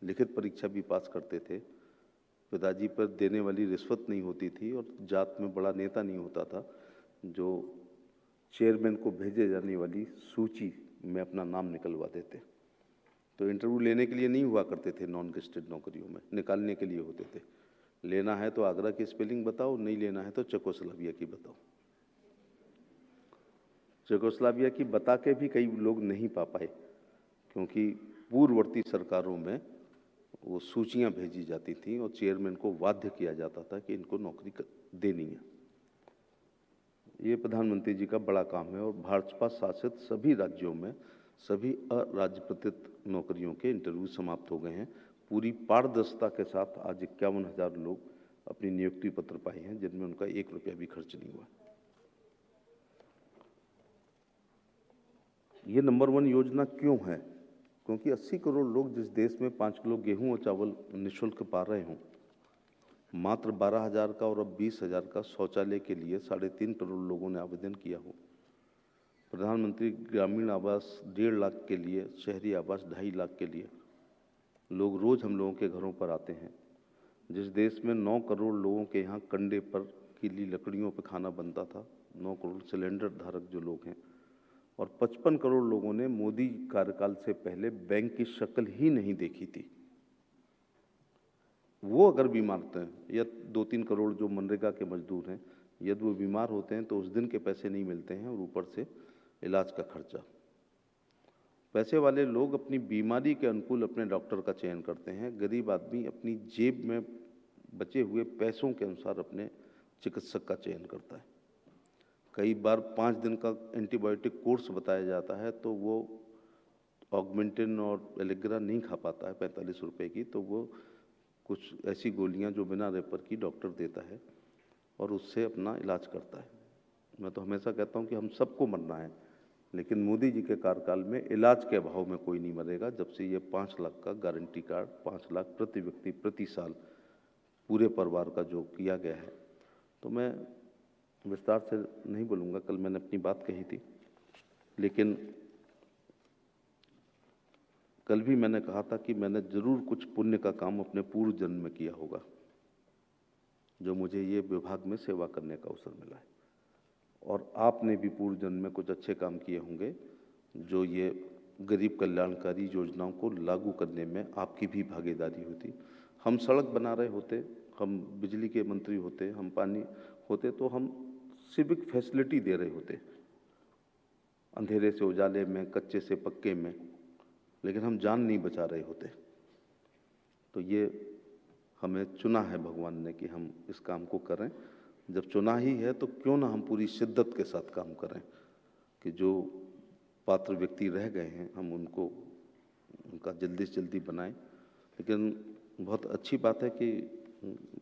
लिखित परीक्षा भी पास करते थे, पिताजी पर देने वाली रिश्वत नहीं होती थी और जात में बड़ा नेता नहीं होता था जो चेयरमैन को भेजे जाने वाली सूची में अपना नाम निकलवा देते। तो इंटरव्यू लेने के लिए नहीं हुआ करते थे नॉन गेस्टेड नौकरियों में, निकालने के लिए होते थे। लेना है तो आगरा की स्पेलिंग बताओ, नहीं लेना है तो चेकोस्लोवाकिया की बताओ। चेकोस्लोवाकिया की बता के भी कई लोग नहीं पा पाए क्योंकि पूर्ववर्ती सरकारों में वो सूचियां भेजी जाती थी और चेयरमैन को बाध्य किया जाता था कि इनको नौकरी देनी है। ये प्रधानमंत्री जी का बड़ा काम है और भाजपा शासित सभी राज्यों में सभी अराजपत्रित नौकरियों के इंटरव्यू समाप्त हो गए हैं। पूरी पारदर्शिता के साथ आज 51,000 लोग अपनी नियुक्ति पत्र पाए हैं जिनमें उनका 1 रुपया भी खर्च नहीं हुआ। ये नंबर 1 योजना क्यों है? क्योंकि 80 करोड़ लोग जिस देश में 5 किलो गेहूं और चावल निःशुल्क पा रहे हों, मात्र 12,000 का और अब 20,000 का शौचालय के लिए 3.5 करोड़ लोगों ने आवेदन किया हो, प्रधानमंत्री ग्रामीण आवास 1.5 लाख के लिए, शहरी आवास 2.5 लाख के लिए लोग रोज हम लोगों के घरों पर आते हैं। जिस देश में 9 करोड़ लोगों के यहाँ कंडे पर गीली लकड़ियों पर खाना बनता था, 9 करोड़ सिलेंडर धारक जो लोग हैं, और 55 करोड़ लोगों ने मोदी कार्यकाल से पहले बैंक की शक्ल ही नहीं देखी थी। वो अगर बीमार होते हैं, या 2-3 करोड़ जो मनरेगा के मजदूर हैं, यदि वो बीमार होते हैं तो उस दिन के पैसे नहीं मिलते हैं और ऊपर से इलाज का खर्चा। पैसे वाले लोग अपनी बीमारी के अनुकूल अपने डॉक्टर का चयन करते हैं, गरीब आदमी अपनी जेब में बचे हुए पैसों के अनुसार अपने चिकित्सक का चयन करता है। कई बार 5 दिन का एंटीबायोटिक कोर्स बताया जाता है तो वो ऑगमेंटिन और एलेग्रा नहीं खा पाता है 45 रुपए की, तो वो कुछ ऐसी गोलियां जो बिना रेफर की डॉक्टर देता है और उससे अपना इलाज करता है। मैं तो हमेशा कहता हूं कि हम सबको मरना है, लेकिन मोदी जी के कार्यकाल में इलाज के अभाव में कोई नहीं मरेगा। जब से ये 5 लाख का गारंटी कार्ड, 5 लाख प्रति व्यक्ति प्रति साल पूरे परिवार का जो किया गया है, तो मैं विस्तार से नहीं बोलूँगा, कल मैंने अपनी बात कही थी, लेकिन कल भी मैंने कहा था कि मैंने जरूर कुछ पुण्य का काम अपने पूर्व जन्म में किया होगा, जो मुझे ये विभाग में सेवा करने का अवसर मिला है। और आपने भी पूर्व जन्म में कुछ अच्छे काम किए होंगे, जो ये गरीब कल्याणकारी योजनाओं को लागू करने में आपकी भी भागीदारी होती। हम सड़क बना रहे होते, हम बिजली के मंत्री होते, हम पानी होते, तो हम सिविक फैसिलिटी दे रहे होते, अंधेरे से उजाले में, कच्चे से पक्के में, लेकिन हम जान नहीं बचा रहे होते। तो ये हमें चुना है भगवान ने कि हम इस काम को करें। जब चुना ही है तो क्यों ना हम पूरी शिद्दत के साथ काम करें कि जो पात्र व्यक्ति रह गए हैं हम उनका जल्दी से जल्दी बनाएं। लेकिन बहुत अच्छी बात है कि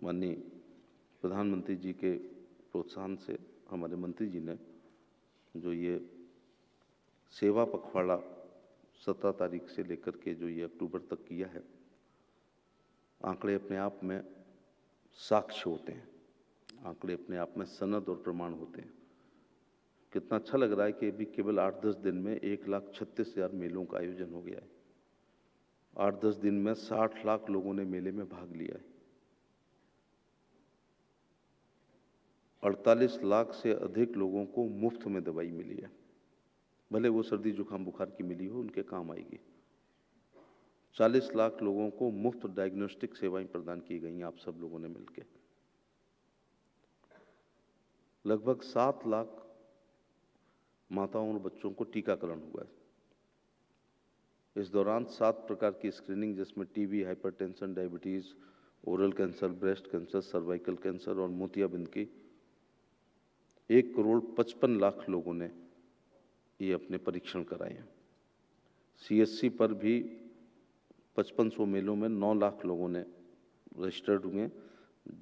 माननीय प्रधानमंत्री जी के प्रोत्साहन से हमारे मंत्री जी ने जो ये सेवा पखवाड़ा 17 तारीख से लेकर के जो ये अक्टूबर तक किया है, आंकड़े अपने आप में साक्ष्य होते हैं, आंकड़े अपने आप में सनद और प्रमाण होते हैं। कितना अच्छा लग रहा है कि अभी केवल 8-10 दिन में 1,36,000 मेलों का आयोजन हो गया है। 8-10 दिन में 60 लाख लोगों ने मेले में भाग लिया है। 48 लाख से अधिक लोगों को मुफ्त में दवाई मिली है, भले वो सर्दी जुकाम बुखार की मिली हो, उनके काम आएगी। 40 लाख लोगों को मुफ्त डायग्नोस्टिक सेवाएं प्रदान की गई हैं आप सब लोगों ने मिलकर। लगभग 7 लाख माताओं और बच्चों को टीकाकरण हुआ है। इस दौरान 7 प्रकार की स्क्रीनिंग, जिसमें TB, hypertension, diabetes, oral cancer, breast cancer, cervical cancer और मोतियाबिंद की 1,55,00,000 लोगों ने ये अपने परीक्षण कराए हैं। CSC पर भी 5500 मेलों में 9 लाख लोगों ने रजिस्टर्ड हुए।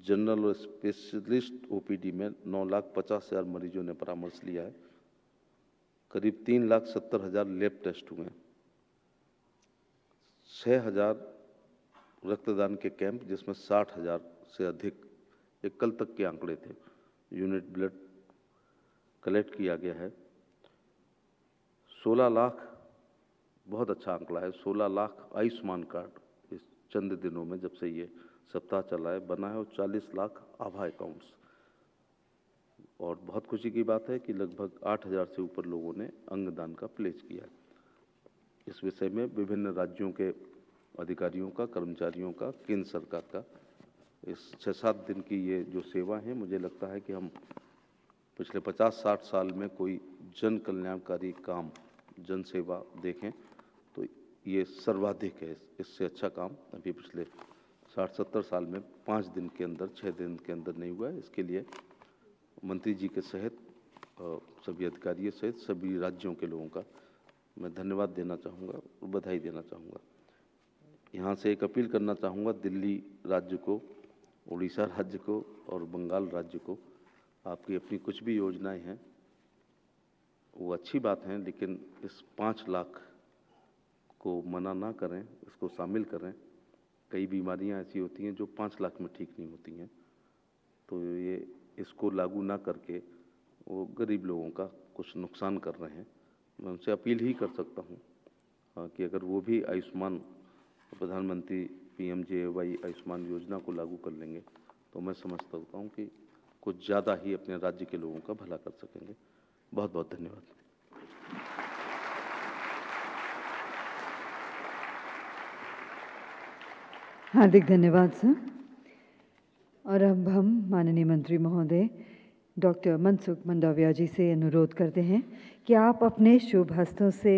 जनरल और स्पेशलिस्ट OPD में 9,50,000 मरीजों ने परामर्श लिया है। करीब 3,70,000 लैब टेस्ट हुए। 6,000 रक्तदान के कैंप, जिसमें 60,000 से अधिक, एक कल तक के आंकड़े थे, यूनिट ब्लड कलेक्ट किया गया है। 16 लाख, बहुत अच्छा आंकड़ा है, 16 लाख आयुष्मान कार्ड इस चंद दिनों में, जब से ये सप्ताह चला है, बना है, और 40 लाख आभा अकाउंट्स। और बहुत खुशी की बात है कि लगभग 8,000 से ऊपर लोगों ने अंगदान का प्लेज किया है। इस विषय में विभिन्न राज्यों के अधिकारियों का, कर्मचारियों का, केंद्र सरकार का, इस 6-7 दिन की ये जो सेवा है, मुझे लगता है कि हम पिछले 50-60 साल में कोई जन कल्याणकारी काम, जन सेवा देखें तो ये सर्वाधिक है। इससे अच्छा काम अभी पिछले 60-70 साल में 5 दिन के अंदर, 6 दिन के अंदर नहीं हुआ है। इसके लिए मंत्री जी के सहित, सभी अधिकारियों सहित सभी राज्यों के लोगों का मैं धन्यवाद देना चाहूँगा और बधाई देना चाहूँगा। यहाँ से एक अपील करना चाहूँगा दिल्ली राज्य को, उड़ीसा राज्य को और बंगाल राज्य को, आपकी अपनी कुछ भी योजनाएं हैं वो अच्छी बात हैं, लेकिन इस 5 लाख को मना ना करें, इसको शामिल करें। कई बीमारियां ऐसी होती हैं जो 5 लाख में ठीक नहीं होती हैं, तो ये इसको लागू ना करके वो गरीब लोगों का कुछ नुकसान कर रहे हैं। मैं उनसे अपील ही कर सकता हूँ कि अगर वो भी आयुष्मान, प्रधानमंत्री PMJAY आयुष्मान योजना को लागू कर लेंगे तो मैं समझ सकता हूँ कि कुछ ज़्यादा ही अपने राज्य के लोगों का भला कर सकेंगे। बहुत बहुत धन्यवाद। हार्दिक धन्यवाद सर। और अब हम माननीय मंत्री महोदय डॉक्टर मनसुख मंडाविया जी से अनुरोध करते हैं कि आप अपने शुभ हस्तों से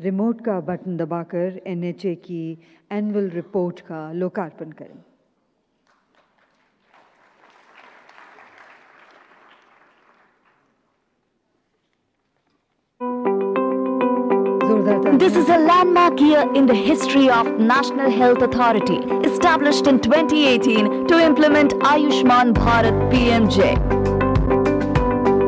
रिमोट का बटन दबाकर NHA की एनुअल रिपोर्ट का लोकार्पण करें। This is a landmark year in the history of National Health Authority, established in 2018 to implement Ayushman Bharat PMJ.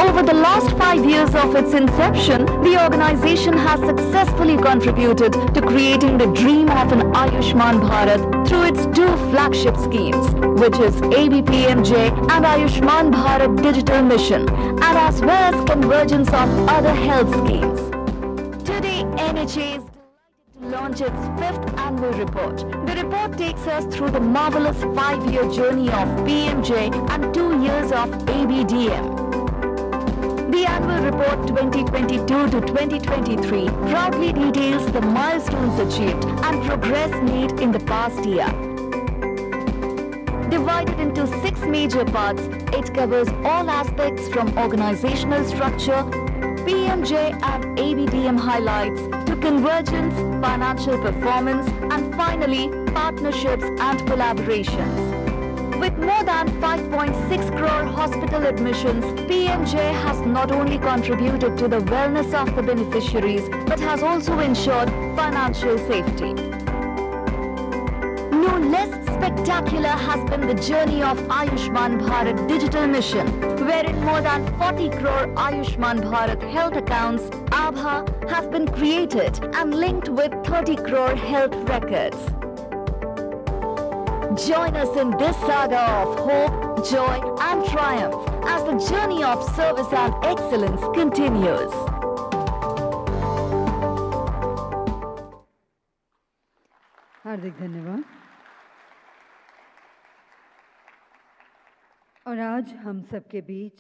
Over the last 5 years of its inception, the organization has successfully contributed to creating the dream of an Ayushman Bharat through its 2 flagship schemes, which is ABPMJ and Ayushman Bharat Digital Mission, and as well as convergence of other health schemes. Today, NHA is delighted to launch its 5th annual report. The report takes us through the marvelous 5-year journey of PMJ and 2 years of ABDM. The annual report 2022 to 2023 proudly details the milestones achieved and progress made in the past year. Divided into 6 major parts, it covers all aspects from organizational structure, PMJ and ABDM highlights, to convergence, financial performance, and finally, partnerships and collaborations. With more than 5.6 crore hospital admissions, PMJ has not only contributed to the wellness of the beneficiaries, but has also ensured financial safety. No less spectacular has been the journey of Ayushman Bharat Digital Mission, wherein more than 40 crore Ayushman Bharat health accounts, ABHA, have been created and linked with 30 crore health records. Join us in this saga of hope, joy and triumph as the journey of service and excellence continues. हार्दिक धन्यवाद। और आज हम सबके बीच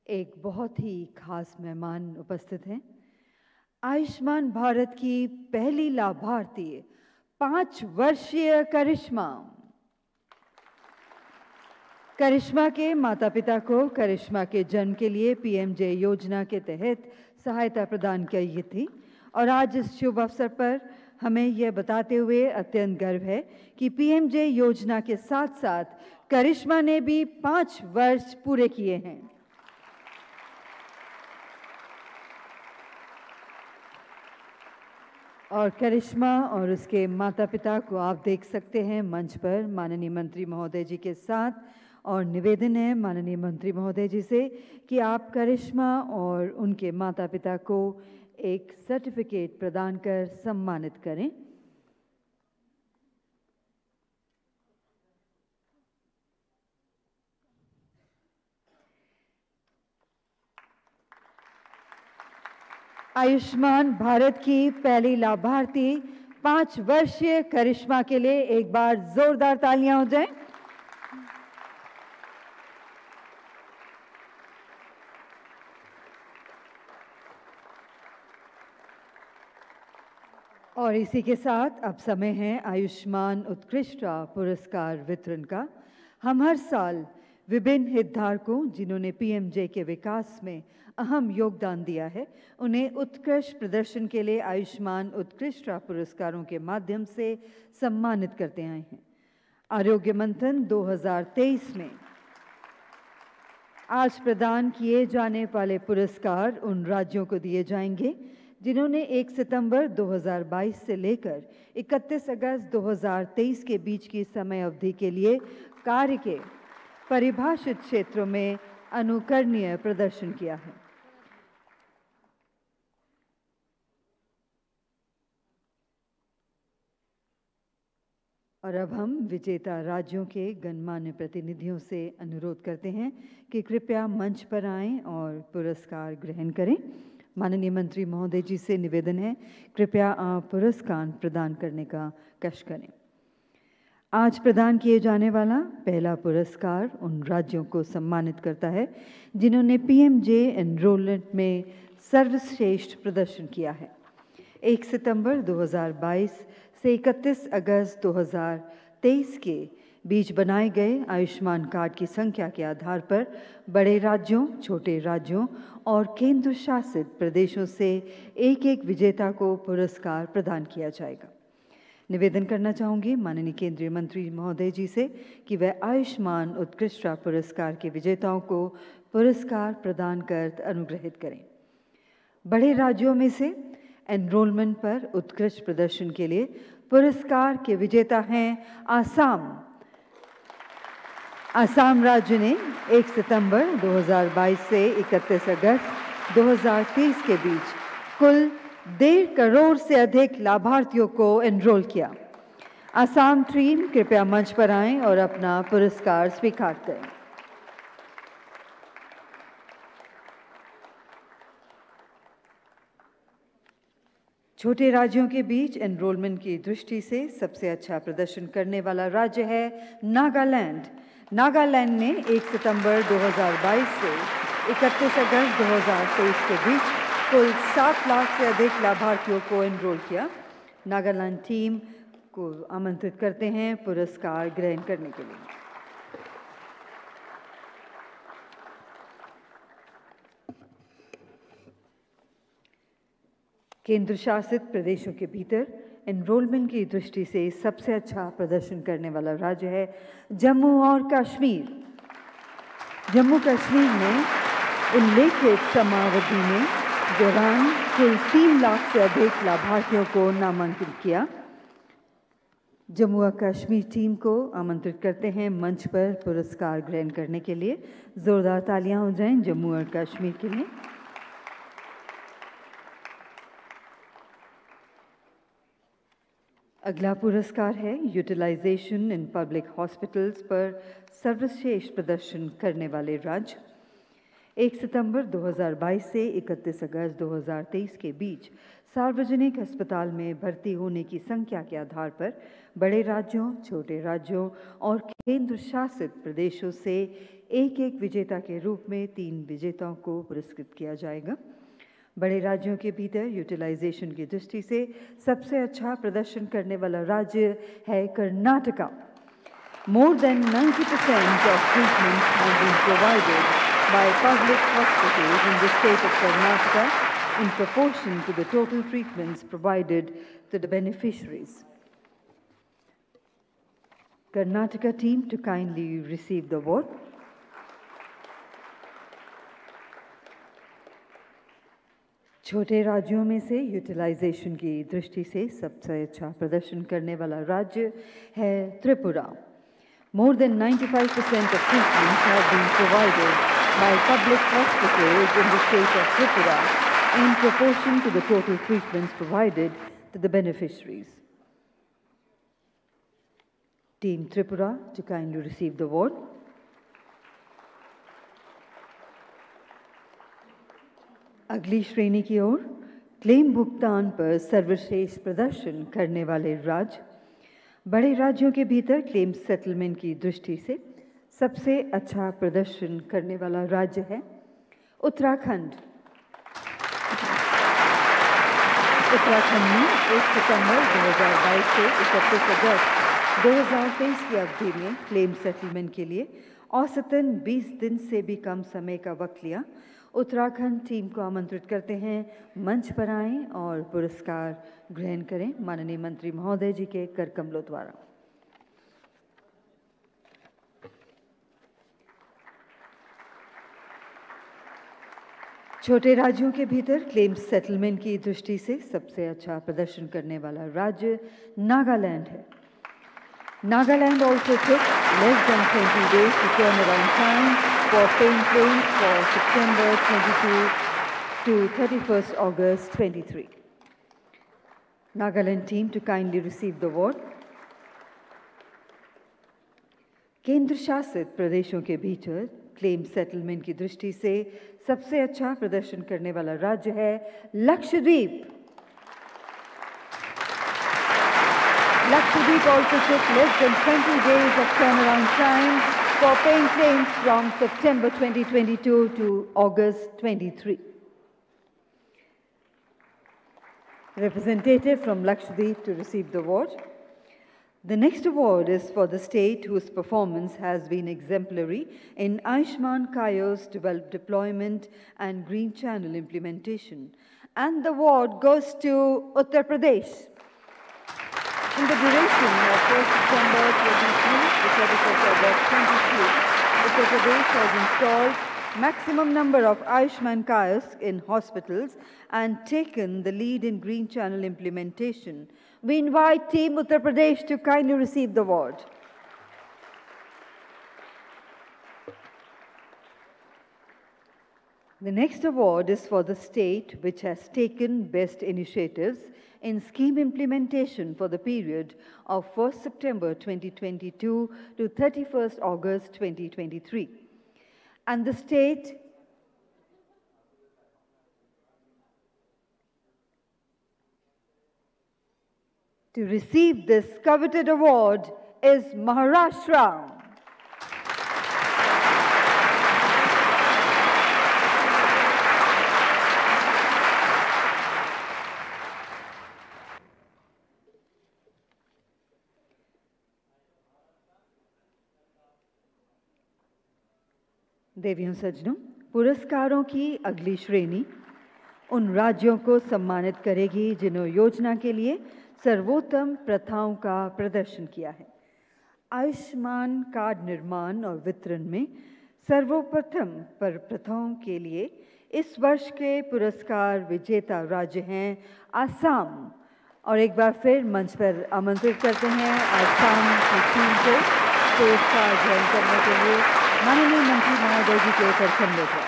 एक बहुत ही खास मेहमान उपस्थित हैं। आयुष्मान भारत की पहली लाभार्थी 5 वर्षीय करिश्मा के माता पिता को करिश्मा के जन्म के लिए PMJ योजना के तहत सहायता प्रदान की गई थी और आज इस शुभ अवसर पर हमें यह बताते हुए अत्यंत गर्व है कि PMJ योजना के साथ साथ करिश्मा ने भी 5 वर्ष पूरे किए हैं। और करिश्मा और उसके माता पिता को आप देख सकते हैं मंच पर माननीय मंत्री महोदय जी के साथ, और निवेदन है माननीय मंत्री महोदय जी से कि आप करिश्मा और उनके माता पिता को एक सर्टिफिकेट प्रदान कर सम्मानित करें। आयुष्मान भारत की पहली लाभार्थी 5 वर्षीय करिश्मा के लिए एक बार जोरदार तालियां हो जाएं। और इसी के साथ अब समय है आयुष्मान उत्कृष्ट पुरस्कार वितरण का। हम हर साल विभिन्न हितधारकों जिन्होंने PMJ के विकास में अहम योगदान दिया है, उन्हें उत्कृष्ट प्रदर्शन के लिए आयुष्मान उत्कृष्ट पुरस्कारों के माध्यम से सम्मानित करते आए हैं। आरोग्य मंथन 2023 में आज प्रदान किए जाने वाले पुरस्कार उन राज्यों को दिए जाएंगे जिन्होंने 1 सितंबर 2022 से लेकर 31 अगस्त 2023 के बीच की समय अवधि के लिए कार्य के परिभाषित क्षेत्रों में अनुकरणीय प्रदर्शन किया है। और अब हम विजेता राज्यों के गणमान्य प्रतिनिधियों से अनुरोध करते हैं कि कृपया मंच पर आएं और पुरस्कार ग्रहण करें। माननीय मंत्री महोदय जी से निवेदन है, कृपया आप पुरस्कार प्रदान करने का कष्ट करें। आज प्रदान किए जाने वाला पहला पुरस्कार उन राज्यों को सम्मानित करता है जिन्होंने PMJ एनरोलमेंट में सर्वश्रेष्ठ प्रदर्शन किया है। 1 सितंबर 2022 से 31 अगस्त 2023 के बीच बनाए गए आयुष्मान कार्ड की संख्या के आधार पर बड़े राज्यों, छोटे राज्यों और केंद्र शासित प्रदेशों से एक एक विजेता को पुरस्कार प्रदान किया जाएगा। निवेदन करना चाहूँगी माननीय केंद्रीय मंत्री महोदय जी से कि वह आयुष्मान उत्कृष्टता पुरस्कार के विजेताओं को पुरस्कार प्रदान कर अनुग्रहित करें। बड़े राज्यों में से एनरोलमेंट पर उत्कृष्ट प्रदर्शन के लिए पुरस्कार के विजेता हैं आसाम। आसाम राज्य ने 1 सितंबर 2022 से 31 अगस्त 2023 के बीच कुल 1.5 करोड़ से अधिक लाभार्थियों को एनरोल किया। आसाम टीम कृपया मंच पर आएं और अपना पुरस्कार स्वीकार करें। छोटे राज्यों के बीच एनरोलमेंट की दृष्टि से सबसे अच्छा प्रदर्शन करने वाला राज्य है नागालैंड। नागालैंड ने 1 सितंबर 2022 से 31 अगस्त 2023 के बीच कुल 7 लाख से अधिक लाभार्थियों को एनरोल किया। नागालैंड टीम को आमंत्रित करते हैं पुरस्कार ग्रहण करने के लिए। केंद्र शासित प्रदेशों के भीतर एनरोलमेंट की दृष्टि से सबसे अच्छा प्रदर्शन करने वाला राज्य है जम्मू और कश्मीर। जम्मू कश्मीर ने उल्लेखित समयावधि में दौरान कुल 3 लाख से अधिक लाभार्थियों को नामांकित किया। जम्मू और कश्मीर टीम को आमंत्रित करते हैं मंच पर पुरस्कार ग्रहण करने के लिए। जोरदार तालियां हो जाएं जम्मू और कश्मीर के लिए। अगला पुरस्कार है यूटिलाइजेशन इन पब्लिक हॉस्पिटल्स पर सर्वश्रेष्ठ प्रदर्शन करने वाले राज्य। 1 सितंबर 2022 से 31 अगस्त 2023 के बीच सार्वजनिक अस्पताल में भर्ती होने की संख्या के आधार पर बड़े राज्यों, छोटे राज्यों और केंद्र शासित प्रदेशों से एक एक विजेता के रूप में 3 विजेताओं को पुरस्कृत किया जाएगा। बड़े राज्यों के भीतर यूटिलाइजेशन की दृष्टि से सबसे अच्छा प्रदर्शन करने वाला राज्य है Karnataka. More than 90% of treatments have been provided by public hospitals in the state of Karnataka in proportion to the total treatments provided to the beneficiaries. Karnataka team to kindly receive the award. छोटे राज्यों में से utilisation की दृष्टि से सबसे अच्छा प्रदर्शन करने वाला राज्य है Tripura. More than 95% of treatments have been provided by public hospitals in the state of Tripura in proportion to the total treatments provided to the beneficiaries. Team Tripura to kindly receive the award. अगली श्रेणी की ओर claim भुगतान पर सर्वश्रेष्ठ प्रदर्शन करने वाले राज्य। बड़े राज्यों के भीतर क्लेम सेटलमेंट की दृष्टि से सबसे अच्छा प्रदर्शन करने वाला राज्य है उत्तराखंड। उत्तराखंड में 1 सितंबर 2022 से 31 अगस्त 2023 की अवधि में क्लेम सेटलमेंट के लिए औसतन 20 दिन से भी कम समय का वक्त लिया। उत्तराखंड टीम को आमंत्रित करते हैं मंच पर आएं और पुरस्कार ग्रहण करें माननीय मंत्री महोदय जी के कर कमलों द्वारा। छोटे राज्यों के भीतर क्लेम सेटलमेंट की दृष्टि से सबसे अच्छा प्रदर्शन करने वाला राज्य नागालैंड है। Nagaland also took less than 20 days to turn around time for paying claims for September 22 to 31st August 23. Nagaland team to kindly receive the award. केंद्र शासित प्रदेशों के भीतर क्लेम सेटलमेंट की दृष्टि से सबसे अच्छा प्रदर्शन करने वाला राज्य है Lakshadweep. Lakshadweep also took less than 20 days of turnaround time for paying claims from September 2022 to August 23. Representative from Lakshadweep to receive the award. The next award is for the state whose performance has been exemplary in Ayushman Kayos deployment and Green Channel implementation. And the award goes to Uttar Pradesh. In the duration of 1st September 23 to 31st August 22, Uttar Pradesh has installed maximum number of Ayushman Kayos in hospitals and taken the lead in Green Channel implementation. We invite Team Uttar Pradesh to kindly receive the award. The next award is for the state which has taken best initiatives in scheme implementation for the period of 1st September 2022 to 31st August 2023. And the state to receive this coveted award is Maharashtra. देवियों सज्जनों, पुरस्कारों की अगली श्रेणी उन राज्यों को सम्मानित करेगी जिन्होंने योजना के लिए सर्वोत्तम प्रथाओं का प्रदर्शन किया है। आयुष्मान कार्ड निर्माण और वितरण में सर्वप्रथम पर प्रथाओं के लिए इस वर्ष के पुरस्कार विजेता राज्य हैं आसाम। और एक बार फिर मंच पर आमंत्रित करते हैं आसाम की टीम को पुरस्कार ग्रहण करने के लिए माननीय मंत्री महोदय जी के प्रथम लेकर।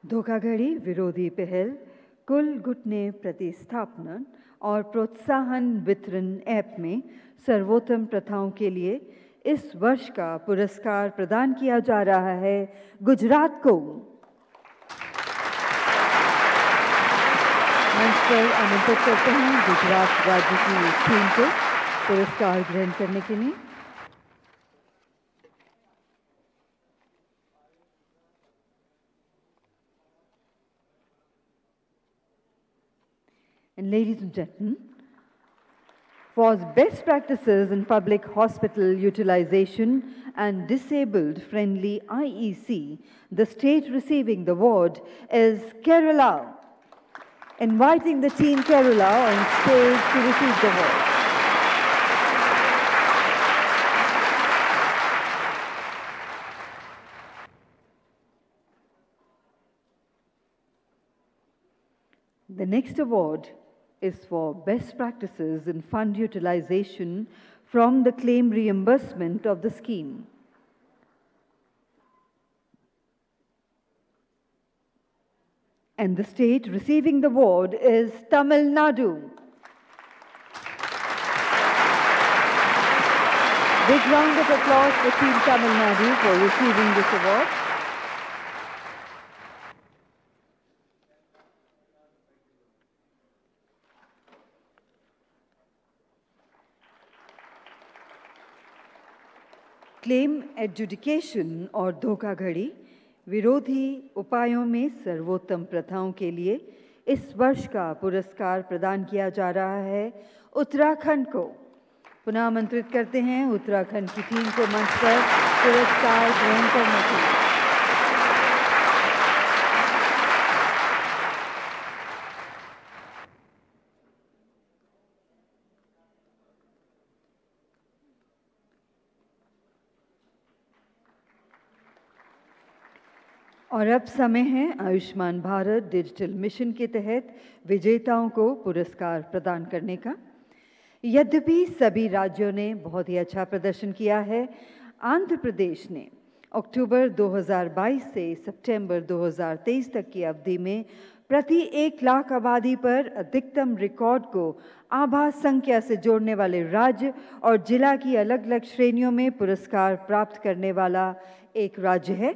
धोखाधड़ी विरोधी पहल, कुल घुटने प्रतिस्थापन और प्रोत्साहन वितरण ऐप में सर्वोत्तम प्रथाओं के लिए इस वर्ष का पुरस्कार प्रदान किया जा रहा है गुजरात को। मंच पर आमंत्रित करते हैं गुजरात राज्य की टीम को पुरस्कार ग्रहण करने के लिए। And ladies and gentlemen, for best practices in public hospital utilization and disabled-friendly IEC, the state receiving the award is Kerala. Inviting the team Kerala on stage to receive the award. The next award is for best practices in fund utilization from the claim reimbursement of the scheme. And the state receiving the award is Tamil Nadu. Big round of applause for Team Tamil Nadu for receiving this award. Claim adjudication और धोखाधड़ी विरोधी उपायों में सर्वोत्तम प्रथाओं के लिए इस वर्ष का पुरस्कार प्रदान किया जा रहा है उत्तराखंड को। पुनः आमंत्रित करते हैं उत्तराखंड की टीम को मंच पर पुरस्कार ग्रहण करने के लिए। और अब समय है आयुष्मान भारत डिजिटल मिशन के तहत विजेताओं को पुरस्कार प्रदान करने का। यद्यपि सभी राज्यों ने बहुत ही अच्छा प्रदर्शन किया है, आंध्र प्रदेश ने अक्टूबर 2022 से सितंबर 2023 तक की अवधि में प्रति 1 लाख आबादी पर अधिकतम रिकॉर्ड को आभास संख्या से जोड़ने वाले राज्य और जिला की अलग-अलग श्रेणियों में पुरस्कार प्राप्त करने वाला एक राज्य है।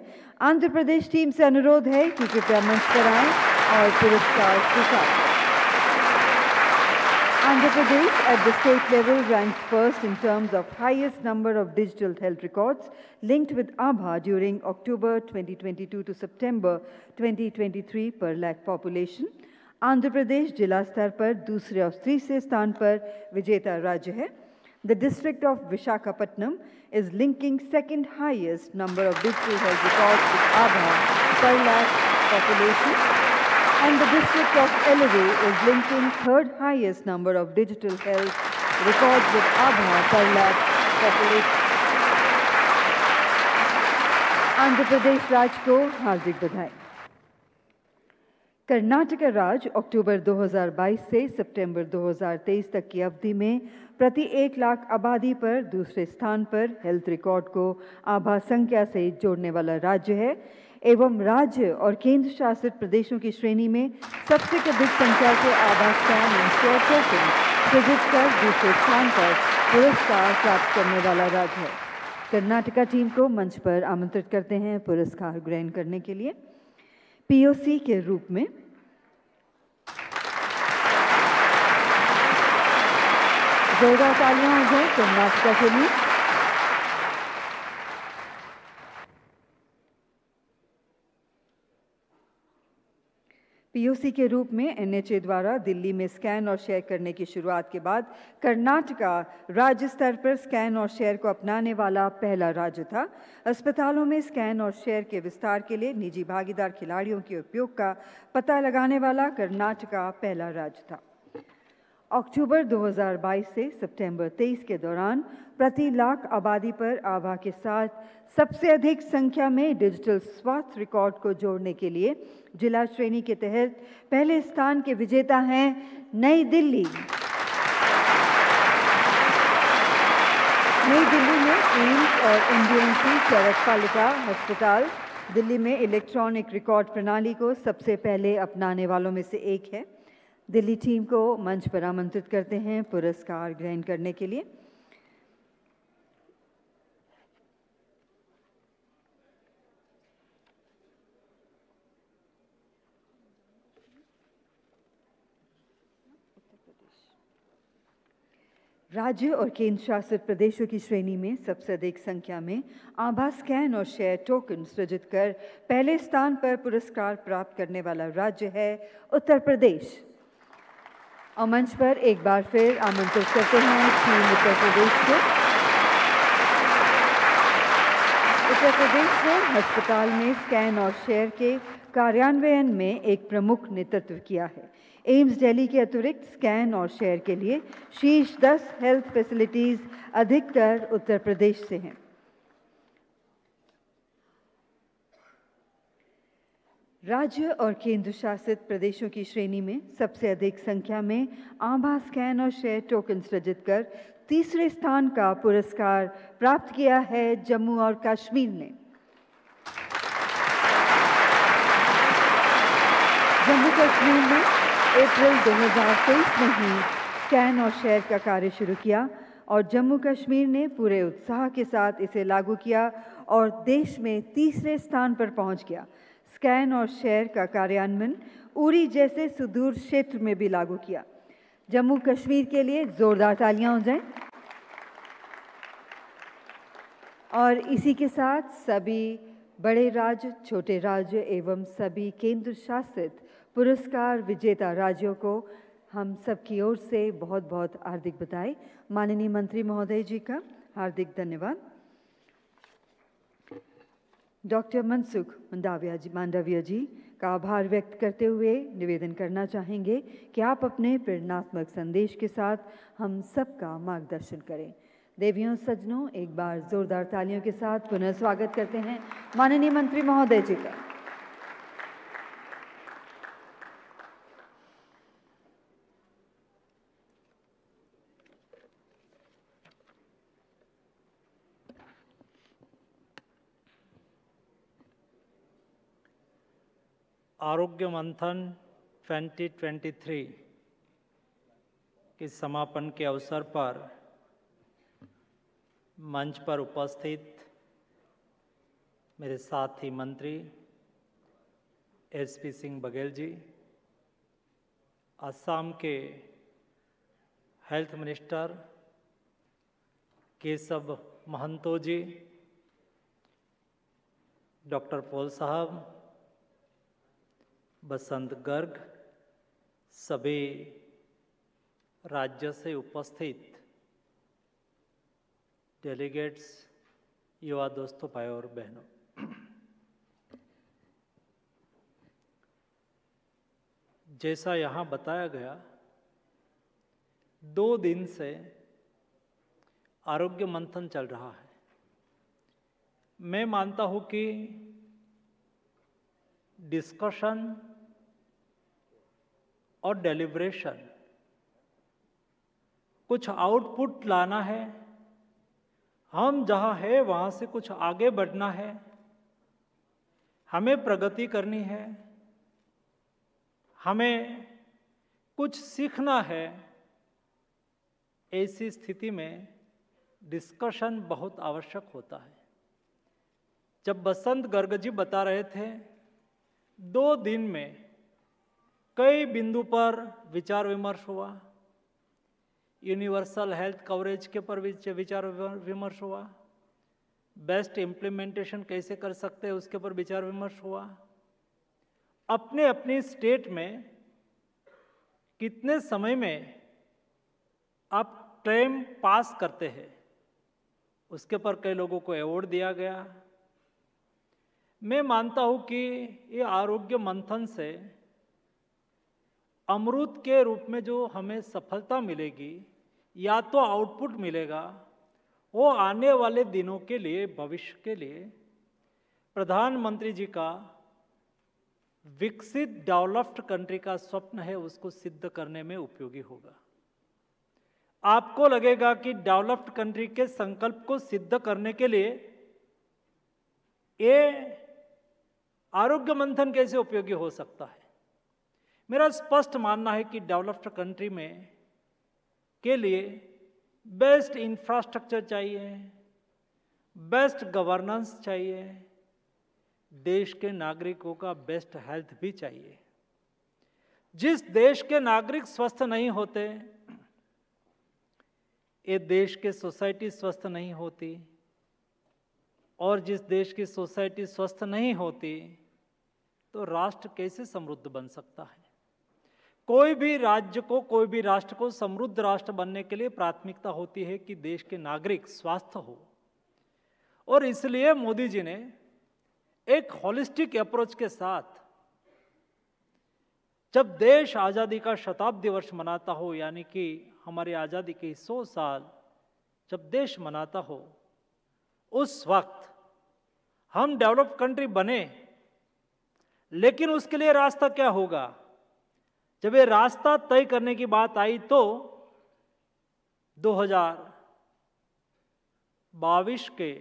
आंध्र प्रदेश टीम से अनुरोध है कि कृपया मंच पर आएं और पुरस्कार स्वीकार करें। Andhra Pradesh at the state level ranks first in terms of highest number of digital health records linked with Aadhaar during October 2022 to September 2023 per lakh population. Andhra Pradesh जिला स्तर पर दूसरे और तीसरे स्थान पर विजेता राज्य है. The district of Visakhapatnam is linking second highest number of digital health records with Aadhaar per lakh population, and the district of Eluru is linking third highest number of digital health records with Aadhaar per lakh population. Andhra Pradesh राज्य को हार्दिक बधाई. कर्नाटक राज्य अक्टूबर 2022 से सितंबर 2023 तक की अवधि में प्रति 1 लाख आबादी पर दूसरे स्थान पर हेल्थ रिकॉर्ड को आभा संख्या से जोड़ने वाला राज्य है एवं राज्य और केंद्र शासित प्रदेशों की श्रेणी में सबसे अधिक संख्या से आभा स्कैन एंड शेयर टोकन सृजित कर दूसरे स्थान पर पुरस्कार प्राप्त करने वाला राज्य है. कर्नाटका टीम को मंच पर आमंत्रित करते हैं पुरस्कार ग्रहण करने के लिए. पीओसी के रूप में जोरदार तालियां हो जाए कर्नाटका के लिए. पीओसी के रूप में एनएचए द्वारा दिल्ली में स्कैन और शेयर करने की शुरुआत के बाद कर्नाटका राज्य स्तर पर स्कैन और शेयर को अपनाने वाला पहला राज्य था. अस्पतालों में स्कैन और शेयर के विस्तार के लिए निजी भागीदार खिलाड़ियों के उपयोग का पता लगाने वाला कर्नाटका पहला राज्य था. अक्टूबर 2022 से सितंबर 23 के दौरान प्रति लाख आबादी पर आभा के साथ सबसे अधिक संख्या में डिजिटल स्वास्थ्य रिकॉर्ड को जोड़ने के लिए जिला श्रेणी के तहत पहले स्थान के विजेता हैं नई दिल्ली. नई दिल्ली में एम्स और एनडीएमसी चरकपालिका अस्पताल दिल्ली में इलेक्ट्रॉनिक रिकॉर्ड प्रणाली को सबसे पहले अपनाने वालों में से एक है. दिल्ली टीम को मंच पर आमंत्रित करते हैं पुरस्कार ग्रहण करने के लिए. राज्य और केंद्र शासित प्रदेशों की श्रेणी में सबसे अधिक संख्या में आभा स्कैन और शेयर टोकन सृजित कर पहले स्थान पर पुरस्कार प्राप्त करने वाला राज्य है उत्तर प्रदेश. और मंच पर एक बार फिर आमंत्रित करते हैं टीम उत्तर प्रदेश को. उत्तर प्रदेश ने अस्पताल में स्कैन और शेयर के कार्यान्वयन में एक प्रमुख नेतृत्व किया है. एम्स दिल्ली के अतिरिक्त स्कैन और शेयर के लिए शीर्ष 10 हेल्थ फैसिलिटीज अधिकतर उत्तर प्रदेश से हैं. राज्य और केंद्र शासित प्रदेशों की श्रेणी में सबसे अधिक संख्या में आभा स्कैन और शेयर टोकन सृजित कर तीसरे स्थान का पुरस्कार प्राप्त किया है जम्मू और कश्मीर ने. जम्मू कश्मीर में अप्रैल 2023 में ही स्कैन और शेयर का कार्य शुरू किया और जम्मू कश्मीर ने पूरे उत्साह के साथ इसे लागू किया और देश में तीसरे स्थान पर पहुंच गया. स्कैन और शेयर का कार्यान्वयन उरी जैसे सुदूर क्षेत्र में भी लागू किया. जम्मू कश्मीर के लिए जोरदार तालियां हो जाएं. और इसी के साथ सभी बड़े राज्य, छोटे राज्य एवं सभी केंद्र शासित पुरस्कार विजेता राज्यों को हम सबकी ओर से बहुत बहुत हार्दिक बधाई. माननीय मंत्री महोदय जी का हार्दिक धन्यवाद. डॉक्टर मनसुख मांडविया जी का आभार व्यक्त करते हुए निवेदन करना चाहेंगे कि आप अपने प्रेरणात्मक संदेश के साथ हम सबका मार्गदर्शन करें. देवियों सज्जनों, एक बार जोरदार तालियों के साथ पुनः स्वागत करते हैं माननीय मंत्री महोदय जी का. आरोग्य मंथन 2023 के समापन के अवसर पर मंच पर उपस्थित मेरे साथी मंत्री एसपी सिंह बघेल जी, असम के हेल्थ मिनिस्टर केशव महंतो जी, डॉक्टर पॉल साहब, बसंत गर्ग, सभी राज्य से उपस्थित डेलीगेट्स, युवा दोस्तों, भाई और बहनों, जैसा यहाँ बताया गया, 2 दिन से आरोग्य मंथन चल रहा है। मैं मानता हूँ कि डिस्कशन और डेलिब्रेशन, कुछ आउटपुट लाना है, हम जहाँ है वहाँ से कुछ आगे बढ़ना है, हमें प्रगति करनी है, हमें कुछ सीखना है। ऐसी स्थिति में डिस्कशन बहुत आवश्यक होता है। जब बसंत गर्ग जी बता रहे थे, 2 दिन में कई बिंदु पर विचार विमर्श हुआ, यूनिवर्सल हेल्थ कवरेज के पर विचार विमर्श हुआ, बेस्ट इम्प्लीमेंटेशन कैसे कर सकते हैं उसके पर विचार विमर्श हुआ, अपने अपनी स्टेट में कितने समय में आप क्लेम पास करते हैं उसके पर कई लोगों को अवार्ड दिया गया। मैं मानता हूं कि ये आरोग्य मंथन से अमृत के रूप में जो हमें सफलता मिलेगी या तो आउटपुट मिलेगा, वो आने वाले दिनों के लिए, भविष्य के लिए प्रधानमंत्री जी का विकसित डेवलप्ड कंट्री का स्वप्न है, उसको सिद्ध करने में उपयोगी होगा। आपको लगेगा कि डेवलप्ड कंट्री के संकल्प को सिद्ध करने के लिए ये आरोग्य मंथन कैसे उपयोगी हो सकता है। मेरा स्पष्ट मानना है कि डेवलप्ड कंट्री में के लिए बेस्ट इंफ्रास्ट्रक्चर चाहिए, बेस्ट गवर्नेंस चाहिए, देश के नागरिकों का बेस्ट हेल्थ भी चाहिए। जिस देश के नागरिक स्वस्थ नहीं होते, ये देश के सोसाइटी स्वस्थ नहीं होती, और जिस देश की सोसाइटी स्वस्थ नहीं होती तो राष्ट्र कैसे समृद्ध बन सकता है। कोई भी राज्य को, कोई भी राष्ट्र को समृद्ध राष्ट्र बनने के लिए प्राथमिकता होती है कि देश के नागरिक स्वस्थ हो। और इसलिए मोदी जी ने एक होलिस्टिक अप्रोच के साथ, जब देश आज़ादी का शताब्दी वर्ष मनाता हो, यानी कि हमारी आज़ादी के 100 साल जब देश मनाता हो, उस वक्त हम डेवलप्ड कंट्री बने, लेकिन उसके लिए रास्ता क्या होगा। जब ये रास्ता तय करने की बात आई तो 2022 के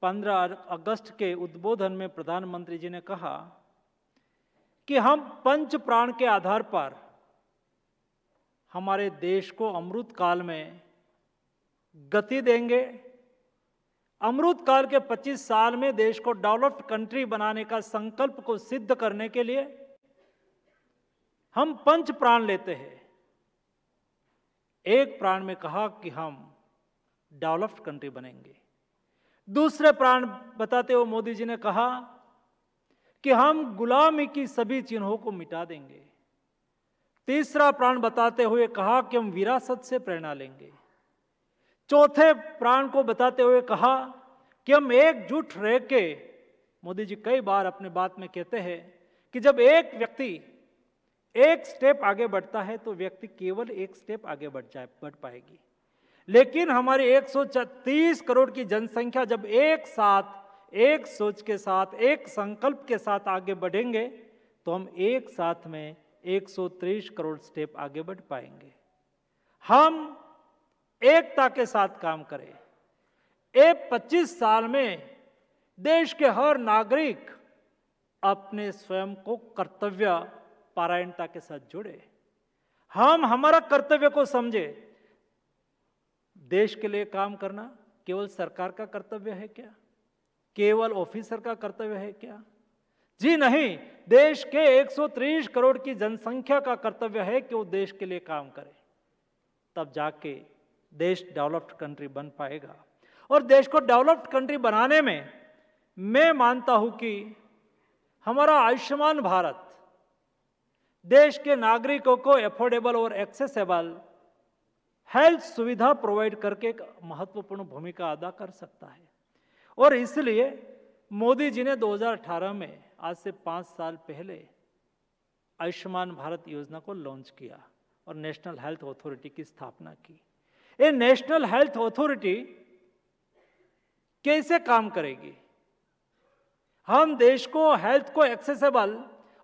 15 अगस्त के उद्बोधन में प्रधानमंत्री जी ने कहा कि हम पंच प्राण के आधार पर हमारे देश को अमृत काल में गति देंगे। अमृत काल के 25 साल में देश को डेवलप्ड कंट्री बनाने का संकल्प को सिद्ध करने के लिए हम पंच प्राण लेते हैं। एक प्राण में कहा कि हम डेवलप्ड कंट्री बनेंगे। दूसरे प्राण बताते हुए मोदी जी ने कहा कि हम गुलामी की सभी चिन्हों को मिटा देंगे। तीसरा प्राण बताते हुए कहा कि हम विरासत से प्रेरणा लेंगे। चौथे प्राण को बताते हुए कहा कि हम एकजुट रह के, मोदी जी कई बार अपने बात में कहते हैं कि जब एक व्यक्ति एक स्टेप आगे बढ़ता है तो व्यक्ति केवल एक स्टेप आगे बढ़ पाएगी। लेकिन हमारी 130 करोड़ की जनसंख्या जब एक साथ, एक सोच के साथ, एक संकल्प के साथ आगे बढ़ेंगे तो हम एक साथ में 130 करोड़ स्टेप आगे बढ़ पाएंगे। हम एकता के साथ काम करें। एक 25 साल में देश के हर नागरिक अपने स्वयं को कर्तव्य पारायणता के साथ जुड़े। हम हमारा कर्तव्य को समझे। देश के लिए काम करना केवल सरकार का कर्तव्य है क्या? केवल ऑफिसर का कर्तव्य है क्या? जी नहीं, देश के 130 करोड़ की जनसंख्या का कर्तव्य है कि वो देश के लिए काम करे। तब जाके देश डेवलप्ड कंट्री बन पाएगा। और देश को डेवलप्ड कंट्री बनाने में मैं मानता हूं कि हमारा आयुष्मान भारत देश के नागरिकों को एफोर्डेबल और एक्सेसिबल हेल्थ सुविधा प्रोवाइड करके एक महत्वपूर्ण भूमिका अदा कर सकता है। और इसलिए मोदी जी ने 2018 में, आज से 5 साल पहले, आयुष्मान भारत योजना को लॉन्च किया और नेशनल हेल्थ अथॉरिटी की स्थापना की। ये नेशनल हेल्थ अथॉरिटी कैसे काम करेगी? हम देश को हेल्थ को एक्सेसिबल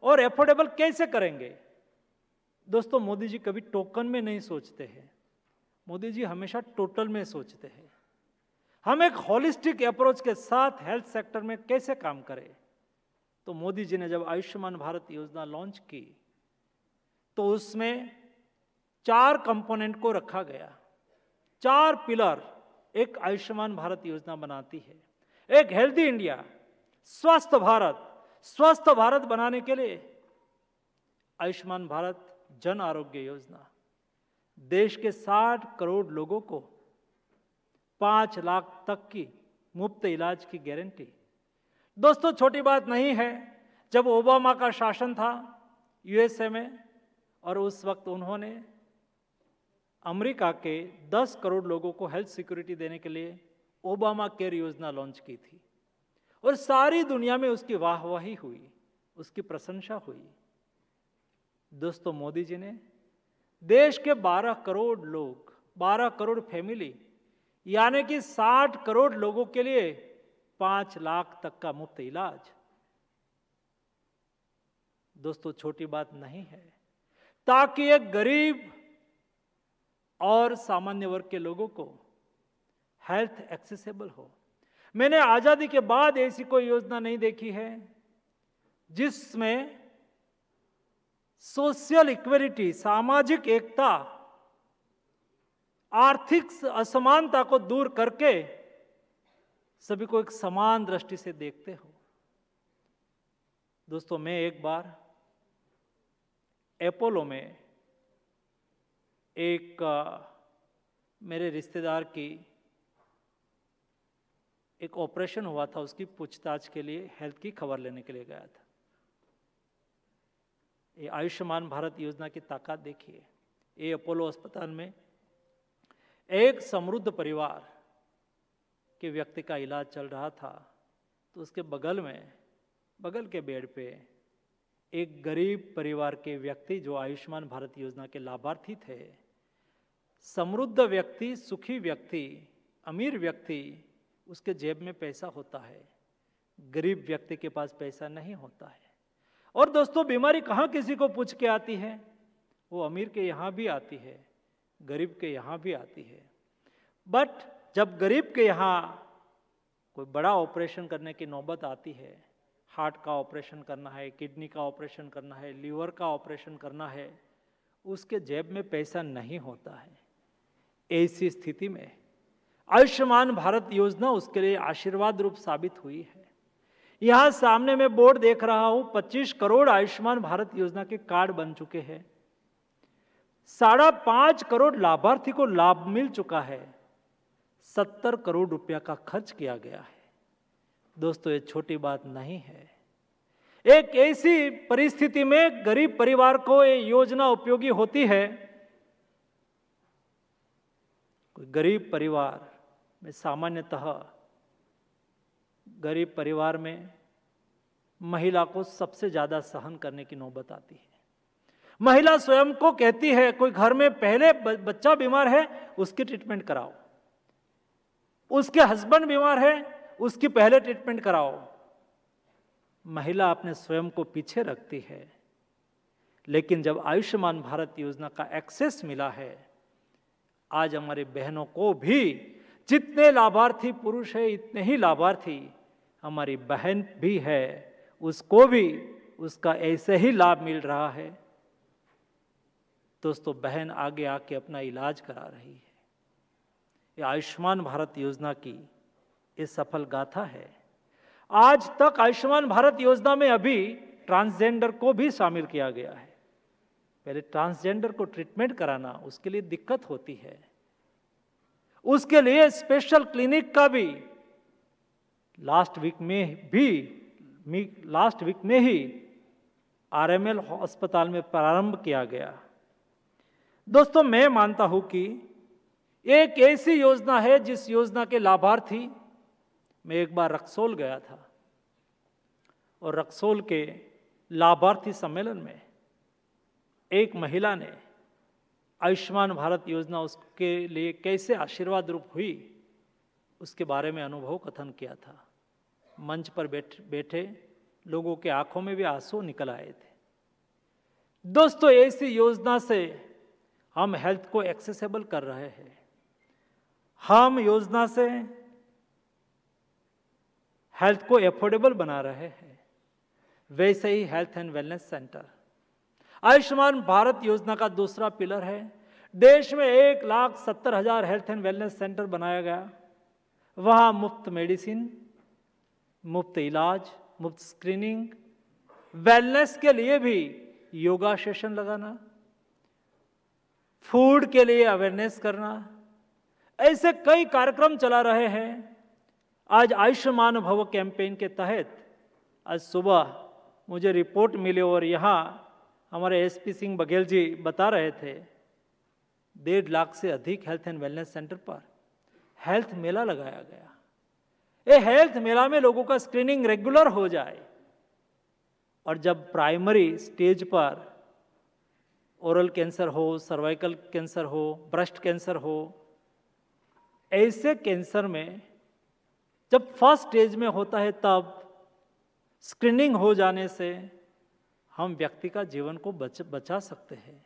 और एफोर्डेबल कैसे करेंगे? दोस्तों, मोदी जी कभी टोकन में नहीं सोचते हैं, मोदी जी हमेशा टोटल में सोचते हैं। हम एक होलिस्टिक अप्रोच के साथ हेल्थ सेक्टर में कैसे काम करें? तो मोदी जी ने जब आयुष्मान भारत योजना लॉन्च की तो उसमें 4 कंपोनेंट को रखा गया। 4 पिलर एक आयुष्मान भारत योजना बनाती है। एक हेल्दी इंडिया, स्वस्थ भारत बनाने के लिए आयुष्मान भारत जन आरोग्य योजना, देश के 60 करोड़ लोगों को 5 लाख तक की मुफ्त इलाज की गारंटी। दोस्तों, छोटी बात नहीं है। जब ओबामा का शासन था यूएसए में, और उस वक्त उन्होंने अमेरिका के 10 करोड़ लोगों को हेल्थ सिक्योरिटी देने के लिए ओबामा केयर योजना लॉन्च की थी, और सारी दुनिया में उसकी वाहवाही हुई, उसकी प्रशंसा हुई। दोस्तों, मोदी जी ने देश के 12 करोड़ लोग, 12 करोड़ फैमिली, यानी कि 60 करोड़ लोगों के लिए 5 लाख तक का मुफ्त इलाज। दोस्तों, छोटी बात नहीं है, ताकि एक गरीब और सामान्य वर्ग के लोगों को हेल्थ एक्सेसिबल हो। मैंने आजादी के बाद ऐसी कोई योजना नहीं देखी है जिसमें सोशल इक्वलिटी, सामाजिक एकता, आर्थिक असमानता को दूर करके सभी को एक समान दृष्टि से देखते हो। दोस्तों, मैं एक बार अपोलो में एक मेरे रिश्तेदार की एक ऑपरेशन हुआ था, उसकी पूछताछ के लिए, हेल्थ की खबर लेने के लिए गया था। ये आयुष्मान भारत योजना की ताकत देखिए। ये अपोलो अस्पताल में एक समृद्ध परिवार के व्यक्ति का इलाज चल रहा था, तो उसके बगल के बेड पे एक गरीब परिवार के व्यक्ति, जो आयुष्मान भारत योजना के लाभार्थी थे, समृद्ध व्यक्ति, सुखी व्यक्ति, अमीर व्यक्ति, उसके जेब में पैसा होता है, गरीब व्यक्ति के पास पैसा नहीं होता है। और दोस्तों, बीमारी कहाँ किसी को पूछ के आती है? वो अमीर के यहाँ भी आती है, गरीब के यहाँ भी आती है। बट जब गरीब के यहाँ कोई बड़ा ऑपरेशन करने की नौबत आती है, हार्ट का ऑपरेशन करना है, किडनी का ऑपरेशन करना है, लीवर का ऑपरेशन करना है, उसके जेब में पैसा नहीं होता है। ऐसी स्थिति में आयुष्मान भारत योजना उसके लिए आशीर्वाद रूप साबित हुई है। यहां सामने मैं बोर्ड देख रहा हूं, 25 करोड़ आयुष्मान भारत योजना के कार्ड बन चुके हैं, 5.5 करोड़ लाभार्थी को लाभ मिल चुका है, 70 करोड़ रुपया का खर्च किया गया है। दोस्तों, ये छोटी बात नहीं है। एक ऐसी परिस्थिति में गरीब परिवार को ये योजना उपयोगी होती है। कोई गरीब परिवार में, सामान्यतः गरीब परिवार में महिला को सबसे ज्यादा सहन करने की नौबत आती है। महिला स्वयं को कहती है, कोई घर में पहले बच्चा बीमार है उसकी ट्रीटमेंट कराओ, उसके हस्बैंड बीमार है उसकी पहले ट्रीटमेंट कराओ। महिला अपने स्वयं को पीछे रखती है। लेकिन जब आयुष्मान भारत योजना का एक्सेस मिला है, आज हमारी बहनों को भी, जितने लाभार्थी पुरुष है इतने ही लाभार्थी हमारी बहन भी है, उसको भी उसका ऐसे ही लाभ मिल रहा है। दोस्तों, बहन आगे आके अपना इलाज करा रही है। ये आयुष्मान भारत योजना की ये सफल गाथा है। आज तक आयुष्मान भारत योजना में अभी ट्रांसजेंडर को भी शामिल किया गया है। पहले ट्रांसजेंडर को ट्रीटमेंट कराना, उसके लिए दिक्कत होती है। उसके लिए स्पेशल क्लिनिक का भी लास्ट वीक में ही आरएमएल अस्पताल में प्रारंभ किया गया। दोस्तों, मैं मानता हूं कि एक ऐसी योजना है जिस योजना के लाभार्थी, मैं एक बार रक्सौल गया था और रक्सौल के लाभार्थी सम्मेलन में एक महिला ने आयुष्मान भारत योजना उसके लिए कैसे आशीर्वाद रूप हुई उसके बारे में अनुभव कथन किया था। मंच पर बैठे लोगों के आंखों में भी आंसू निकल आए थे। दोस्तों, ऐसी योजना से हम हेल्थ को एक्सेसिबल कर रहे हैं। हम योजना से हेल्थ को एफोर्डेबल बना रहे हैं। वैसे ही health and wellness centre, Ayushman Bharat योजना का दूसरा पिलर है। देश में 1,70,000 हेल्थ एंड वेलनेस सेंटर बनाया गया। वहां मुफ्त मेडिसिन, मुफ्त इलाज, मुफ्त स्क्रीनिंग, वेलनेस के लिए भी योगा सेशन लगाना, फूड के लिए अवेयरनेस करना, ऐसे कई कार्यक्रम चला रहे हैं। आज आयुष्मान भव कैंपेन के तहत आज सुबह मुझे रिपोर्ट मिली और यहाँ हमारे एसपी सिंह बघेल जी बता रहे थे 1.5 लाख से अधिक हेल्थ एंड वेलनेस सेंटर पर हेल्थ मेला लगाया गया। ये हेल्थ मेला में लोगों का स्क्रीनिंग रेगुलर हो जाए और जब प्राइमरी स्टेज पर ओरल कैंसर हो, सर्वाइकल कैंसर हो, ब्रेस्ट कैंसर हो, ऐसे कैंसर में जब फर्स्ट स्टेज में होता है तब स्क्रीनिंग हो जाने से हम व्यक्ति का जीवन को बचा सकते हैं।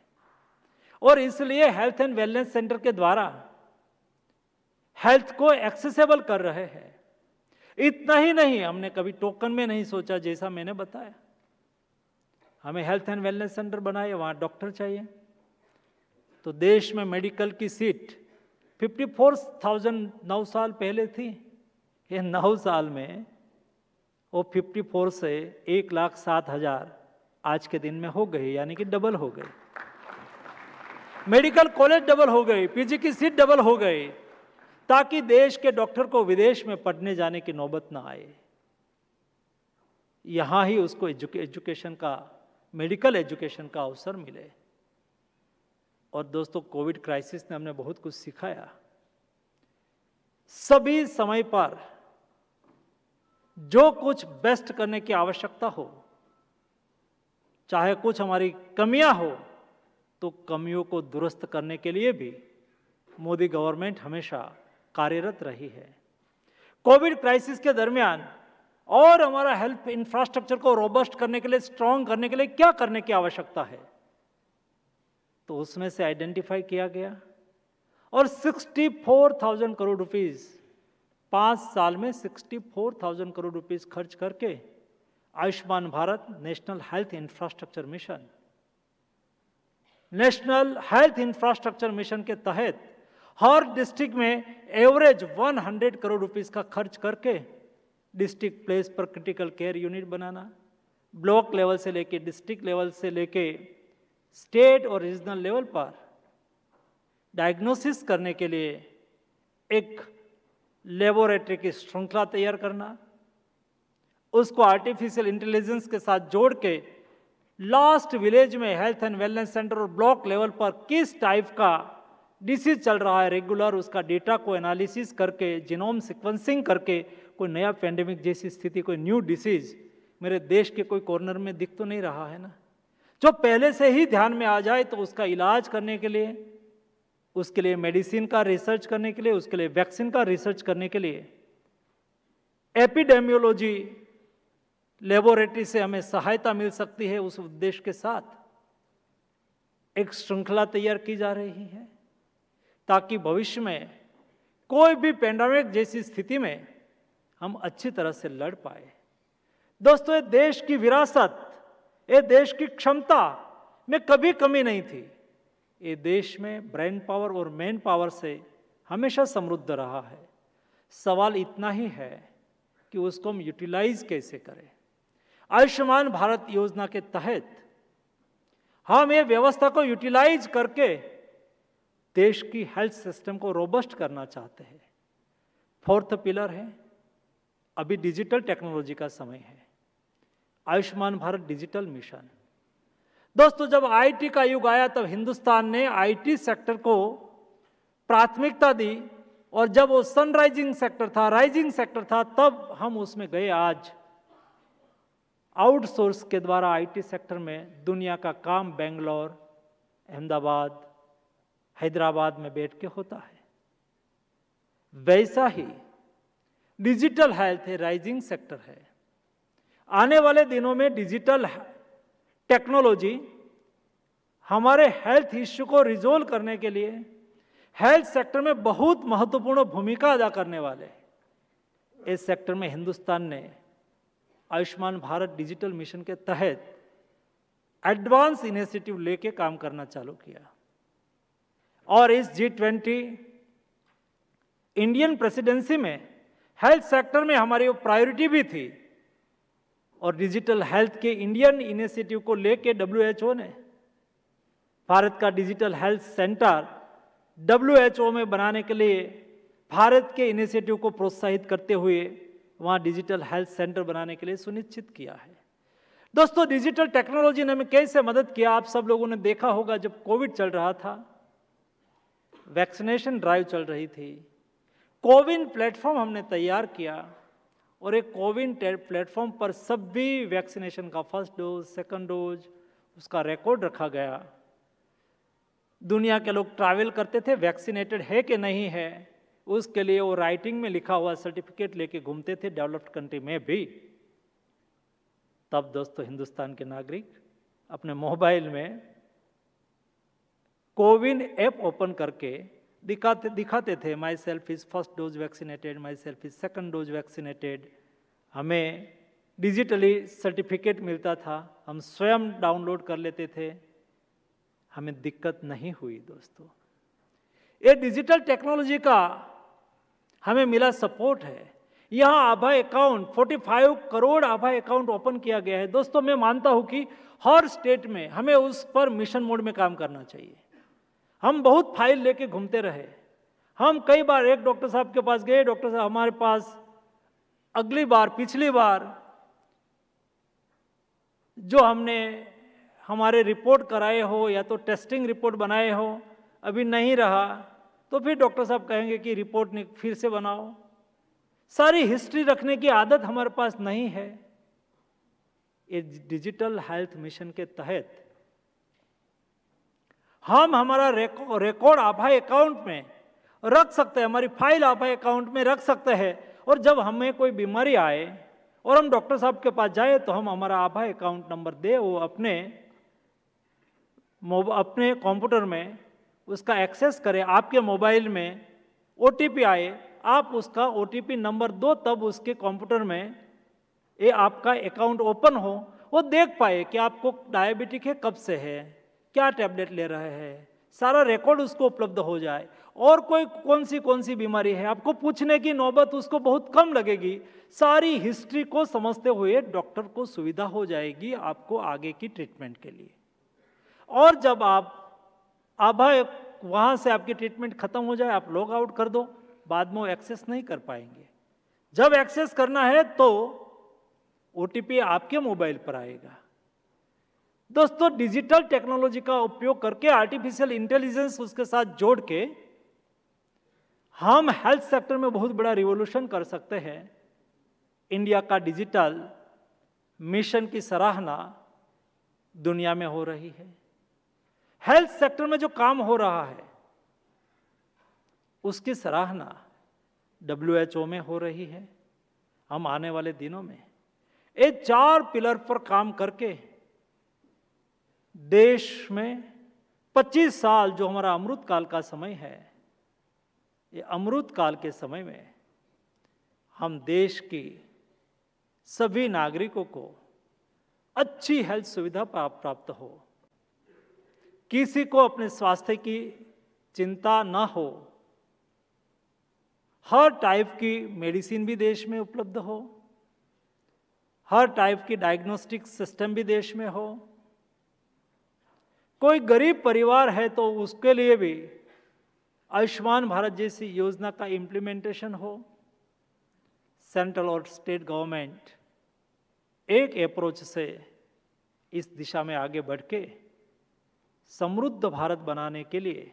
और इसलिए हेल्थ एंड वेलनेस सेंटर के द्वारा हेल्थ को एक्सेसिबल कर रहे हैं। इतना ही नहीं, हमने कभी टोकन में नहीं सोचा, जैसा मैंने बताया। हमें हेल्थ एंड वेलनेस सेंटर बनाए, वहां डॉक्टर चाहिए, तो देश में मेडिकल की सीट 54,000 9 साल पहले थी। ये 9 साल में वो 54 से 1,07,000 आज के दिन में हो गई, यानी कि डबल हो गई। मेडिकल कॉलेज डबल हो गई, पीजी की सीट डबल हो गई, ताकि देश के डॉक्टर को विदेश में पढ़ने जाने की नौबत ना आए। यहां ही उसको एजुकेशन का, मेडिकल एजुकेशन का अवसर मिले। और दोस्तों, कोविड क्राइसिस ने हमने बहुत कुछ सिखाया। सभी समय पर जो कुछ बेस्ट करने की आवश्यकता हो, चाहे कुछ हमारी कमियां हो, तो कमियों को दुरुस्त करने के लिए भी मोदी गवर्नमेंट हमेशा कार्यरत रही है। कोविड क्राइसिस के दरमियान और हमारा हेल्थ इंफ्रास्ट्रक्चर को रोबस्ट करने के लिए, स्ट्रांग करने के लिए क्या करने की आवश्यकता है, तो उसमें से आइडेंटिफाई किया गया और 64,000 करोड़ रुपीस 5 साल में 64,000 करोड़ रुपीस खर्च करके Ayushman Bharat national health infrastructure mission, national health infrastructure mission के तहत हर डिस्ट्रिक्ट में एवरेज 100 करोड़ रुपीस का खर्च करके डिस्ट्रिक्ट प्लेस पर क्रिटिकल केयर यूनिट बनाना, ब्लॉक लेवल से लेके डिस्ट्रिक्ट लेवल से लेके स्टेट और रीजनल लेवल पर डायग्नोसिस करने के लिए एक लेबोरेटरी की श्रृंखला तैयार करना, उसको आर्टिफिशियल इंटेलिजेंस के साथ जोड़ के लास्ट विलेज में हेल्थ एंड वेलनेस सेंटर और ब्लॉक लेवल पर किस टाइप का डिसीज चल रहा है रेगुलर, उसका डेटा को एनालिसिस करके, जीनोम सीक्वेंसिंग करके कोई नया पेंडेमिक जैसी स्थिति, कोई न्यू डिसीज मेरे देश के कोई कॉर्नर में दिख तो नहीं रहा है ना, जो पहले से ही ध्यान में आ जाए, तो उसका इलाज करने के लिए, उसके लिए मेडिसिन का रिसर्च करने के लिए, उसके लिए वैक्सीन का रिसर्च करने के लिए एपिडेमियोलॉजी लेबोरेटरी से हमें सहायता मिल सकती है। उस उद्देश्य के साथ एक श्रृंखला तैयार की जा रही है ताकि भविष्य में कोई भी पेंडेमिक जैसी स्थिति में हम अच्छी तरह से लड़ पाए। दोस्तों, ये देश की विरासत, ये देश की क्षमता में कभी कमी नहीं थी। ये देश में ब्रेन पावर और मैन पावर से हमेशा समृद्ध रहा है। सवाल इतना ही है कि उसको हम यूटिलाइज कैसे करें। आयुष्मान भारत योजना के तहत हम ये व्यवस्था को यूटिलाइज करके देश की हेल्थ सिस्टम को रोबस्ट करना चाहते हैं। फोर्थ पिलर है, अभी डिजिटल टेक्नोलॉजी का समय है, आयुष्मान भारत डिजिटल मिशन। दोस्तों, जब आईटी का युग आया तब हिंदुस्तान ने आईटी सेक्टर को प्राथमिकता दी, और जब वो सनराइजिंग सेक्टर था, राइजिंग सेक्टर था, तब हम उसमें गए। आज आउटसोर्स के द्वारा आईटी सेक्टर में दुनिया का काम बेंगलोर, अहमदाबाद, हैदराबाद में बैठ के होता है। वैसा ही डिजिटल हेल्थ है, राइजिंग सेक्टर है। आने वाले दिनों में डिजिटल टेक्नोलॉजी हमारे हेल्थ इश्यू को रिजोल्व करने के लिए हेल्थ सेक्टर में बहुत महत्वपूर्ण भूमिका अदा करने वाले हैं। इस सेक्टर में हिंदुस्तान ने आयुष्मान भारत डिजिटल मिशन के तहत एडवांस इनिशिएटिव लेके काम करना चालू किया, और इस G20 इंडियन प्रेसिडेंसी में हेल्थ सेक्टर में हमारी वो प्रायोरिटी भी थी, और डिजिटल हेल्थ के इंडियन इनिशिएटिव को लेके WHO ने भारत का डिजिटल हेल्थ सेंटर WHO में बनाने के लिए भारत के इनिशिएटिव को प्रोत्साहित करते हुए वहाँ डिजिटल हेल्थ सेंटर बनाने के लिए सुनिश्चित किया है। दोस्तों, डिजिटल टेक्नोलॉजी ने हमें कैसे मदद किया, आप सब लोगों ने देखा होगा। जब कोविड चल रहा था, वैक्सीनेशन ड्राइव चल रही थी, कोविन प्लेटफॉर्म हमने तैयार किया, और एक कोविन प्लेटफॉर्म पर सभी वैक्सीनेशन का फर्स्ट डोज, सेकंड डोज, उसका रिकॉर्ड रखा गया। दुनिया के लोग ट्रैवल करते थे, वैक्सीनेटेड है कि नहीं है, उसके लिए वो राइटिंग में लिखा हुआ सर्टिफिकेट लेके घूमते थे, डेवलप्ड कंट्री में भी। तब दोस्तों, हिंदुस्तान के नागरिक अपने मोबाइल में कोविन ऐप ओपन करके दिखाते थे, my self is first dose vaccinated, my self is second dose vaccinated. हमें डिजिटली सर्टिफिकेट मिलता था, हम स्वयं डाउनलोड कर लेते थे, हमें दिक्कत नहीं हुई। दोस्तों, ये डिजिटल टेक्नोलॉजी का हमें मिला सपोर्ट है। यहाँ आभा अकाउंट 45 करोड़ आभा अकाउंट ओपन किया गया है। दोस्तों, मैं मानता हूँ कि हर स्टेट में हमें उस पर मिशन मोड में काम करना चाहिए। हम बहुत फाइल लेके घूमते रहे, हम कई बार एक डॉक्टर साहब के पास गए, डॉक्टर साहब हमारे पास पिछली बार जो हमने हमारे रिपोर्ट कराए हो या तो टेस्टिंग रिपोर्ट बनाए हो, अभी नहीं रहा, तो फिर डॉक्टर साहब कहेंगे कि रिपोर्ट फिर से बनाओ। सारी हिस्ट्री रखने की आदत हमारे पास नहीं है। ये डिजिटल हेल्थ मिशन के तहत हम हमारा रिकॉर्ड आभा अकाउंट में रख सकते हैं, हमारी फाइल आभा अकाउंट में रख सकते हैं, और जब हमें कोई बीमारी आए और हम डॉक्टर साहब के पास जाए तो हम हमारा आभा अकाउंट नंबर दे, वो अपने कंप्यूटर में उसका एक्सेस करें। आपके मोबाइल में OTP आए, आप उसका OTP नंबर दो, तब उसके कंप्यूटर में ये आपका अकाउंट ओपन हो, वो देख पाए कि आपको डायबिटिक है, कब से है, क्या टैबलेट ले रहे हैं, सारा रिकॉर्ड उसको उपलब्ध हो जाए, और कोई कौन सी बीमारी है आपको पूछने की नौबत उसको बहुत कम लगेगी। सारी हिस्ट्री को समझते हुए डॉक्टर को सुविधा हो जाएगी आपको आगे की ट्रीटमेंट के लिए। और जब आप वहाँ से आपकी ट्रीटमेंट खत्म हो जाए, आप लॉग आउट कर दो, बाद में वो एक्सेस नहीं कर पाएंगे। जब एक्सेस करना है तो OTP आपके मोबाइल पर आएगा। दोस्तों, डिजिटल टेक्नोलॉजी का उपयोग करके आर्टिफिशियल इंटेलिजेंस उसके साथ जोड़ के हम हेल्थ सेक्टर में बहुत बड़ा रिवॉल्यूशन कर सकते हैं। इंडिया का डिजिटल मिशन की सराहना दुनिया में हो रही है। हेल्थ सेक्टर में जो काम हो रहा है उसकी सराहना WHO में हो रही है। हम आने वाले दिनों में ये 4 पिलर पर काम करके देश में 25 साल जो हमारा अमृत काल का समय है, ये अमृत काल के समय में हम देश की सभी नागरिकों को अच्छी हेल्थ सुविधा प्राप्त हो, किसी को अपने स्वास्थ्य की चिंता ना हो, हर टाइप की मेडिसिन भी देश में उपलब्ध हो, हर टाइप की डायग्नोस्टिक सिस्टम भी देश में हो, कोई गरीब परिवार है तो उसके लिए भी आयुष्मान भारत जैसी योजना का इम्प्लीमेंटेशन हो। सेंट्रल और स्टेट गवर्नमेंट एक अप्रोच से इस दिशा में आगे बढ़ के समृद्ध भारत बनाने के लिए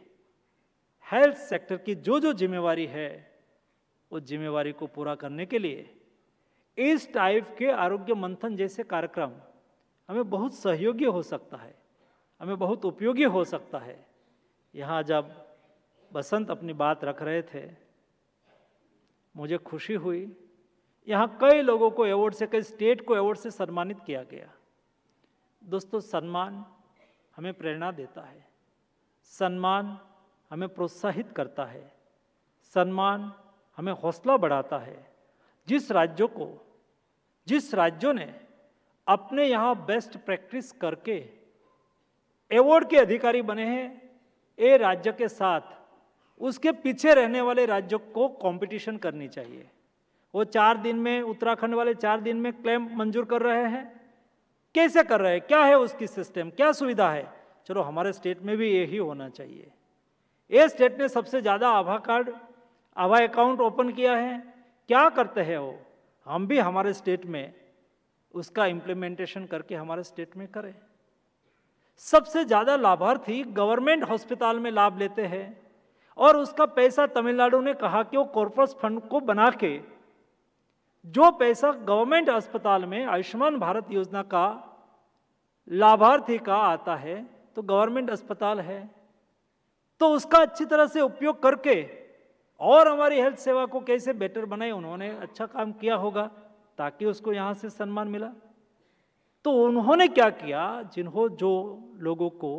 हेल्थ सेक्टर की जो जिम्मेवारी है उस जिम्मेवारी को पूरा करने के लिए इस टाइप के आरोग्य मंथन जैसे कार्यक्रम हमें बहुत सहयोगी हो सकता है, हमें बहुत उपयोगी हो सकता है। यहाँ जब बसंत अपनी बात रख रहे थे, मुझे खुशी हुई। यहाँ कई लोगों को अवार्ड से, कई स्टेट को अवार्ड से सम्मानित किया गया। दोस्तों, सम्मान हमें प्रेरणा देता है, सम्मान हमें प्रोत्साहित करता है, सम्मान हमें हौसला बढ़ाता है। जिस राज्यों ने अपने यहाँ बेस्ट प्रैक्टिस करके अवार्ड के अधिकारी बने हैं, ये राज्य के साथ उसके पीछे रहने वाले राज्यों को कंपटीशन करनी चाहिए। वो 4 दिन में, उत्तराखंड वाले 4 दिन में क्लेम मंजूर कर रहे हैं, कैसे कर रहे हैं, क्या है उसकी सिस्टम, क्या सुविधा है। चलो हमारे स्टेट में भी यही होना चाहिए। ये स्टेट ने सबसे ज़्यादा आभा अकाउंट ओपन किया है, क्या करते हैं वो, हम भी हमारे स्टेट में उसका इम्प्लीमेंटेशन करके हमारे स्टेट में करें। सबसे ज़्यादा लाभार्थी गवर्नमेंट हॉस्पिटल में लाभ लेते हैं और उसका पैसा तमिलनाडु ने कहा कि वो कॉर्पोरेट फंड को बना के जो पैसा गवर्नमेंट अस्पताल में आयुष्मान भारत योजना का लाभार्थी का आता है तो गवर्नमेंट अस्पताल है, तो उसका अच्छी तरह से उपयोग करके और हमारी हेल्थ सेवा को कैसे बेटर बनाए, उन्होंने अच्छा काम किया होगा ताकि उसको यहाँ से सम्मान मिला। तो उन्होंने क्या किया, जो लोगों को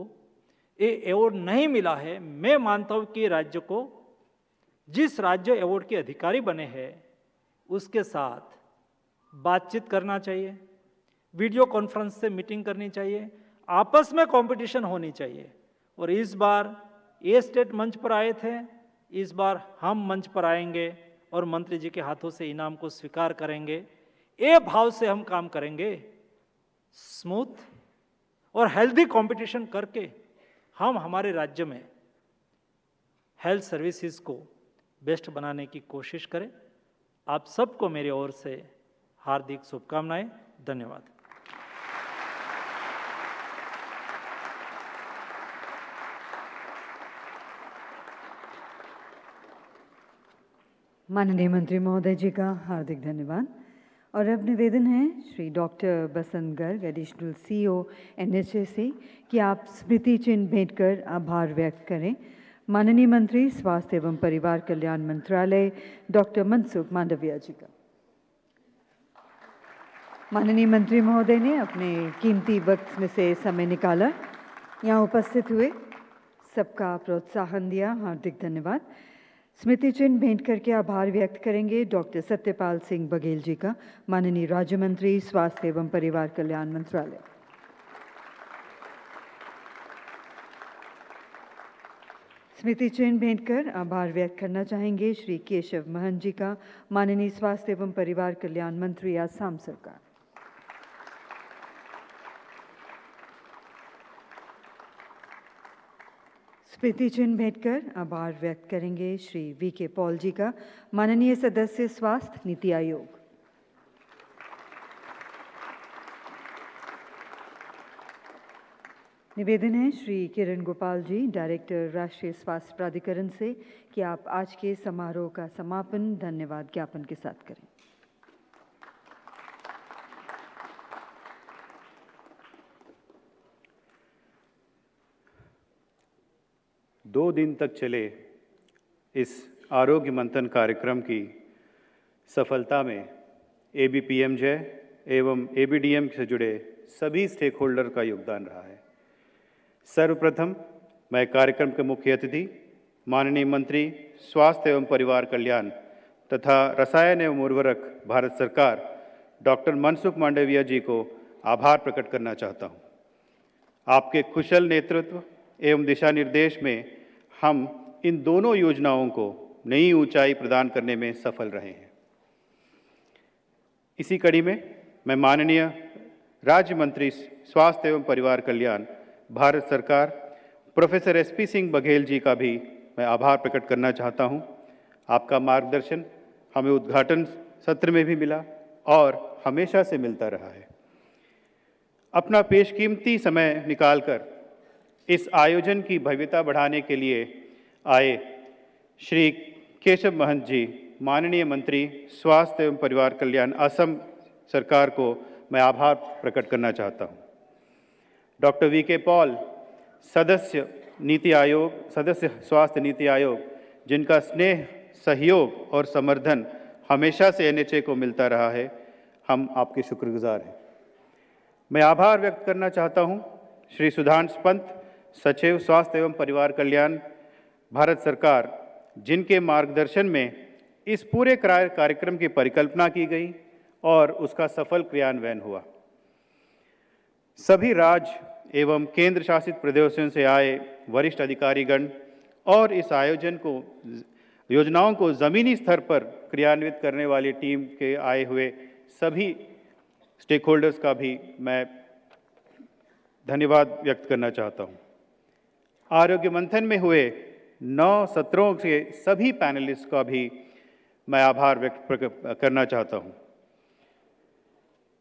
ये अवार्ड नहीं मिला है, मैं मानता हूँ कि राज्य को, जिस राज्य अवार्ड के अधिकारी बने हैं उसके साथ बातचीत करना चाहिए, वीडियो कॉन्फ्रेंस से मीटिंग करनी चाहिए, आपस में कंपटीशन होनी चाहिए। और इस बार ये स्टेट मंच पर आए थे, इस बार हम मंच पर आएंगे और मंत्री जी के हाथों से इनाम को स्वीकार करेंगे। ये भाव से हम काम करेंगे, स्मूथ और हेल्दी कंपटीशन करके हम हमारे राज्य में हेल्थ सर्विसेज को बेस्ट बनाने की कोशिश करें। आप सबको मेरी ओर से हार्दिक शुभकामनाएं। धन्यवाद। माननीय मंत्री महोदय जी का हार्दिक धन्यवाद। और अब निवेदन है Shri doctor Basant Garg, additional CEO NHA से, कि आप स्मृति चिन्ह भेंट कर आभार व्यक्त करें। माननीय मंत्री स्वास्थ्य एवं परिवार कल्याण मंत्रालय डॉक्टर मनसुख मांडविया जी का। माननीय मंत्री महोदय ने अपने कीमती वक्त में से समय निकाला, यहाँ उपस्थित हुए, सबका प्रोत्साहन दिया, हार्दिक धन्यवाद। स्मृति चिन्ह भेंट करके आभार व्यक्त करेंगे डॉक्टर सत्यपाल सिंह बघेल जी का, माननीय राज्य मंत्री स्वास्थ्य एवं परिवार कल्याण मंत्रालय। स्मृति चिन्ह भेंट कर आभार व्यक्त करना चाहेंगे श्री केशव महंत जी का, माननीय स्वास्थ्य एवं परिवार कल्याण मंत्री आसाम सरकार। स्मृति चिन्ह भेंट कर आभार व्यक्त करेंगे श्री VK पॉल जी का, माननीय सदस्य स्वास्थ्य नीति आयोग। निवेदन है श्री किरण गोपाल जी, डायरेक्टर राष्ट्रीय स्वास्थ्य प्राधिकरण से, कि आप आज के समारोह का समापन धन्यवाद ज्ञापन के साथ करें। दो दिन तक चले इस आरोग्य मंथन कार्यक्रम की सफलता में ABPMJ एवं ABDM से जुड़े सभी स्टेक होल्डर का योगदान रहा है। सर्वप्रथम मैं कार्यक्रम के मुख्य अतिथि माननीय मंत्री स्वास्थ्य एवं परिवार कल्याण तथा रसायन एवं उर्वरक भारत सरकार डॉक्टर मनसुख मांडविया जी को आभार प्रकट करना चाहता हूँ। आपके कुशल नेतृत्व एवं दिशा निर्देश में हम इन दोनों योजनाओं को नई ऊंचाई प्रदान करने में सफल रहे हैं। इसी कड़ी में मैं माननीय राज्य मंत्री स्वास्थ्य एवं परिवार कल्याण भारत सरकार प्रोफेसर एसपी सिंह बघेल जी का भी मैं आभार प्रकट करना चाहता हूं। आपका मार्गदर्शन हमें उद्घाटन सत्र में भी मिला और हमेशा से मिलता रहा है। अपना पेशकीमती समय निकालकर इस आयोजन की भव्यता बढ़ाने के लिए आए श्री केशव महंत जी, माननीय मंत्री स्वास्थ्य एवं परिवार कल्याण, असम सरकार को मैं आभार प्रकट करना चाहता हूं। डॉक्टर वीके पॉल, सदस्य स्वास्थ्य नीति आयोग, जिनका स्नेह, सहयोग और समर्थन हमेशा से एनएचए को मिलता रहा है, हम आपके शुक्रगुजार हैं। मैं आभार व्यक्त करना चाहता हूं श्री सुधांश पंत, सचिव स्वास्थ्य एवं परिवार कल्याण, भारत सरकार, जिनके मार्गदर्शन में इस पूरे कार्यक्रम की परिकल्पना की गई और उसका सफल क्रियान्वयन हुआ। सभी राज्य एवं केंद्र शासित प्रदेशों से आए वरिष्ठ अधिकारीगण और इस योजनाओं को ज़मीनी स्तर पर क्रियान्वित करने वाली टीम के आए हुए सभी स्टेक होल्डर्स का भी मैं धन्यवाद व्यक्त करना चाहता हूँ। आरोग्य मंथन में हुए 9 सत्रों के सभी पैनलिस्ट का भी मैं आभार व्यक्त करना चाहता हूँ।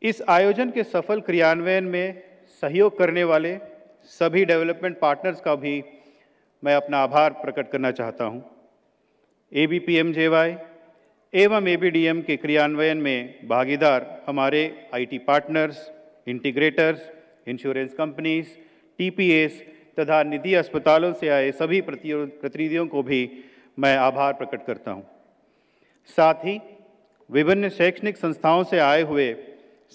इस आयोजन के सफल क्रियान्वयन में सहयोग करने वाले सभी डेवलपमेंट पार्टनर्स का भी मैं अपना आभार प्रकट करना चाहता हूँ। ABPMJY एवं ABDM के क्रियान्वयन में भागीदार हमारे IT partners, integrators, insurance companies, TPAs तथा निधि अस्पतालों से आए सभी प्रतिनिधियों को भी मैं आभार प्रकट करता हूँ। साथ ही विभिन्न शैक्षणिक संस्थाओं से आए हुए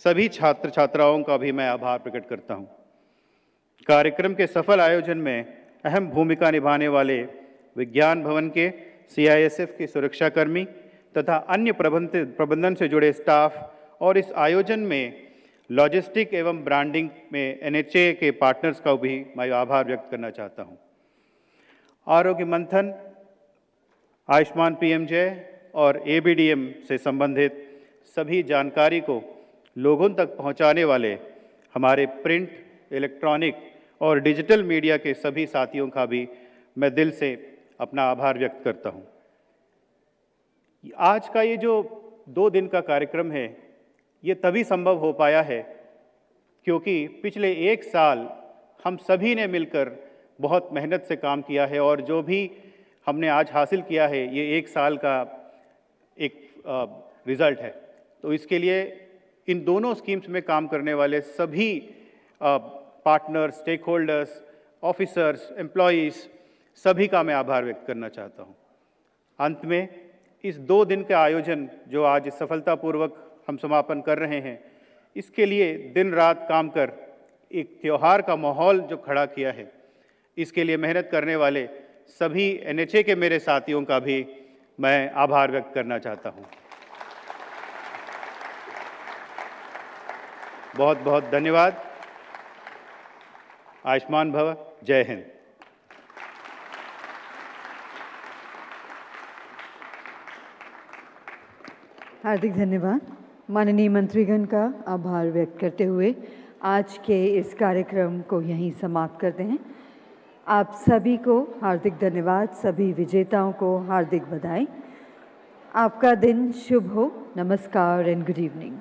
सभी छात्र छात्राओं का भी मैं आभार प्रकट करता हूँ। कार्यक्रम के सफल आयोजन में अहम भूमिका निभाने वाले विज्ञान भवन के CISF के सुरक्षाकर्मी तथा अन्य प्रबंधन से जुड़े स्टाफ और इस आयोजन में लॉजिस्टिक एवं ब्रांडिंग में NHA के पार्टनर्स का भी मैं आभार व्यक्त करना चाहता हूँ। आरोग्य मंथन, आयुष्मान PMJ और ABDM से संबंधित सभी जानकारी को लोगों तक पहुँचाने वाले हमारे प्रिंट, इलेक्ट्रॉनिक और डिजिटल मीडिया के सभी साथियों का भी मैं दिल से अपना आभार व्यक्त करता हूँ। आज का ये जो 2 दिन का कार्यक्रम है, ये तभी संभव हो पाया है क्योंकि पिछले 1 साल हम सभी ने मिलकर बहुत मेहनत से काम किया है और जो भी हमने आज हासिल किया है, ये 1 साल का एक रिज़ल्ट है। तो इसके लिए इन दोनों स्कीम्स में काम करने वाले सभी partners, stakeholders, officers, employees, सभी का मैं आभार व्यक्त करना चाहता हूँ। अंत में इस 2 दिन का आयोजन जो आज सफलतापूर्वक हम समापन कर रहे हैं, इसके लिए दिन रात काम कर एक त्यौहार का माहौल जो खड़ा किया है, इसके लिए मेहनत करने वाले सभी NHA के मेरे साथियों का भी मैं आभार व्यक्त करना चाहता हूँ। बहुत बहुत धन्यवाद। आयुष्मान भव। जय हिंद। हार्दिक धन्यवाद। माननीय मंत्रीगण का आभार व्यक्त करते हुए आज के इस कार्यक्रम को यहीं समाप्त करते हैं। आप सभी को हार्दिक धन्यवाद, सभी विजेताओं को हार्दिक बधाई। आपका दिन शुभ हो। नमस्कार एंड गुड इवनिंग।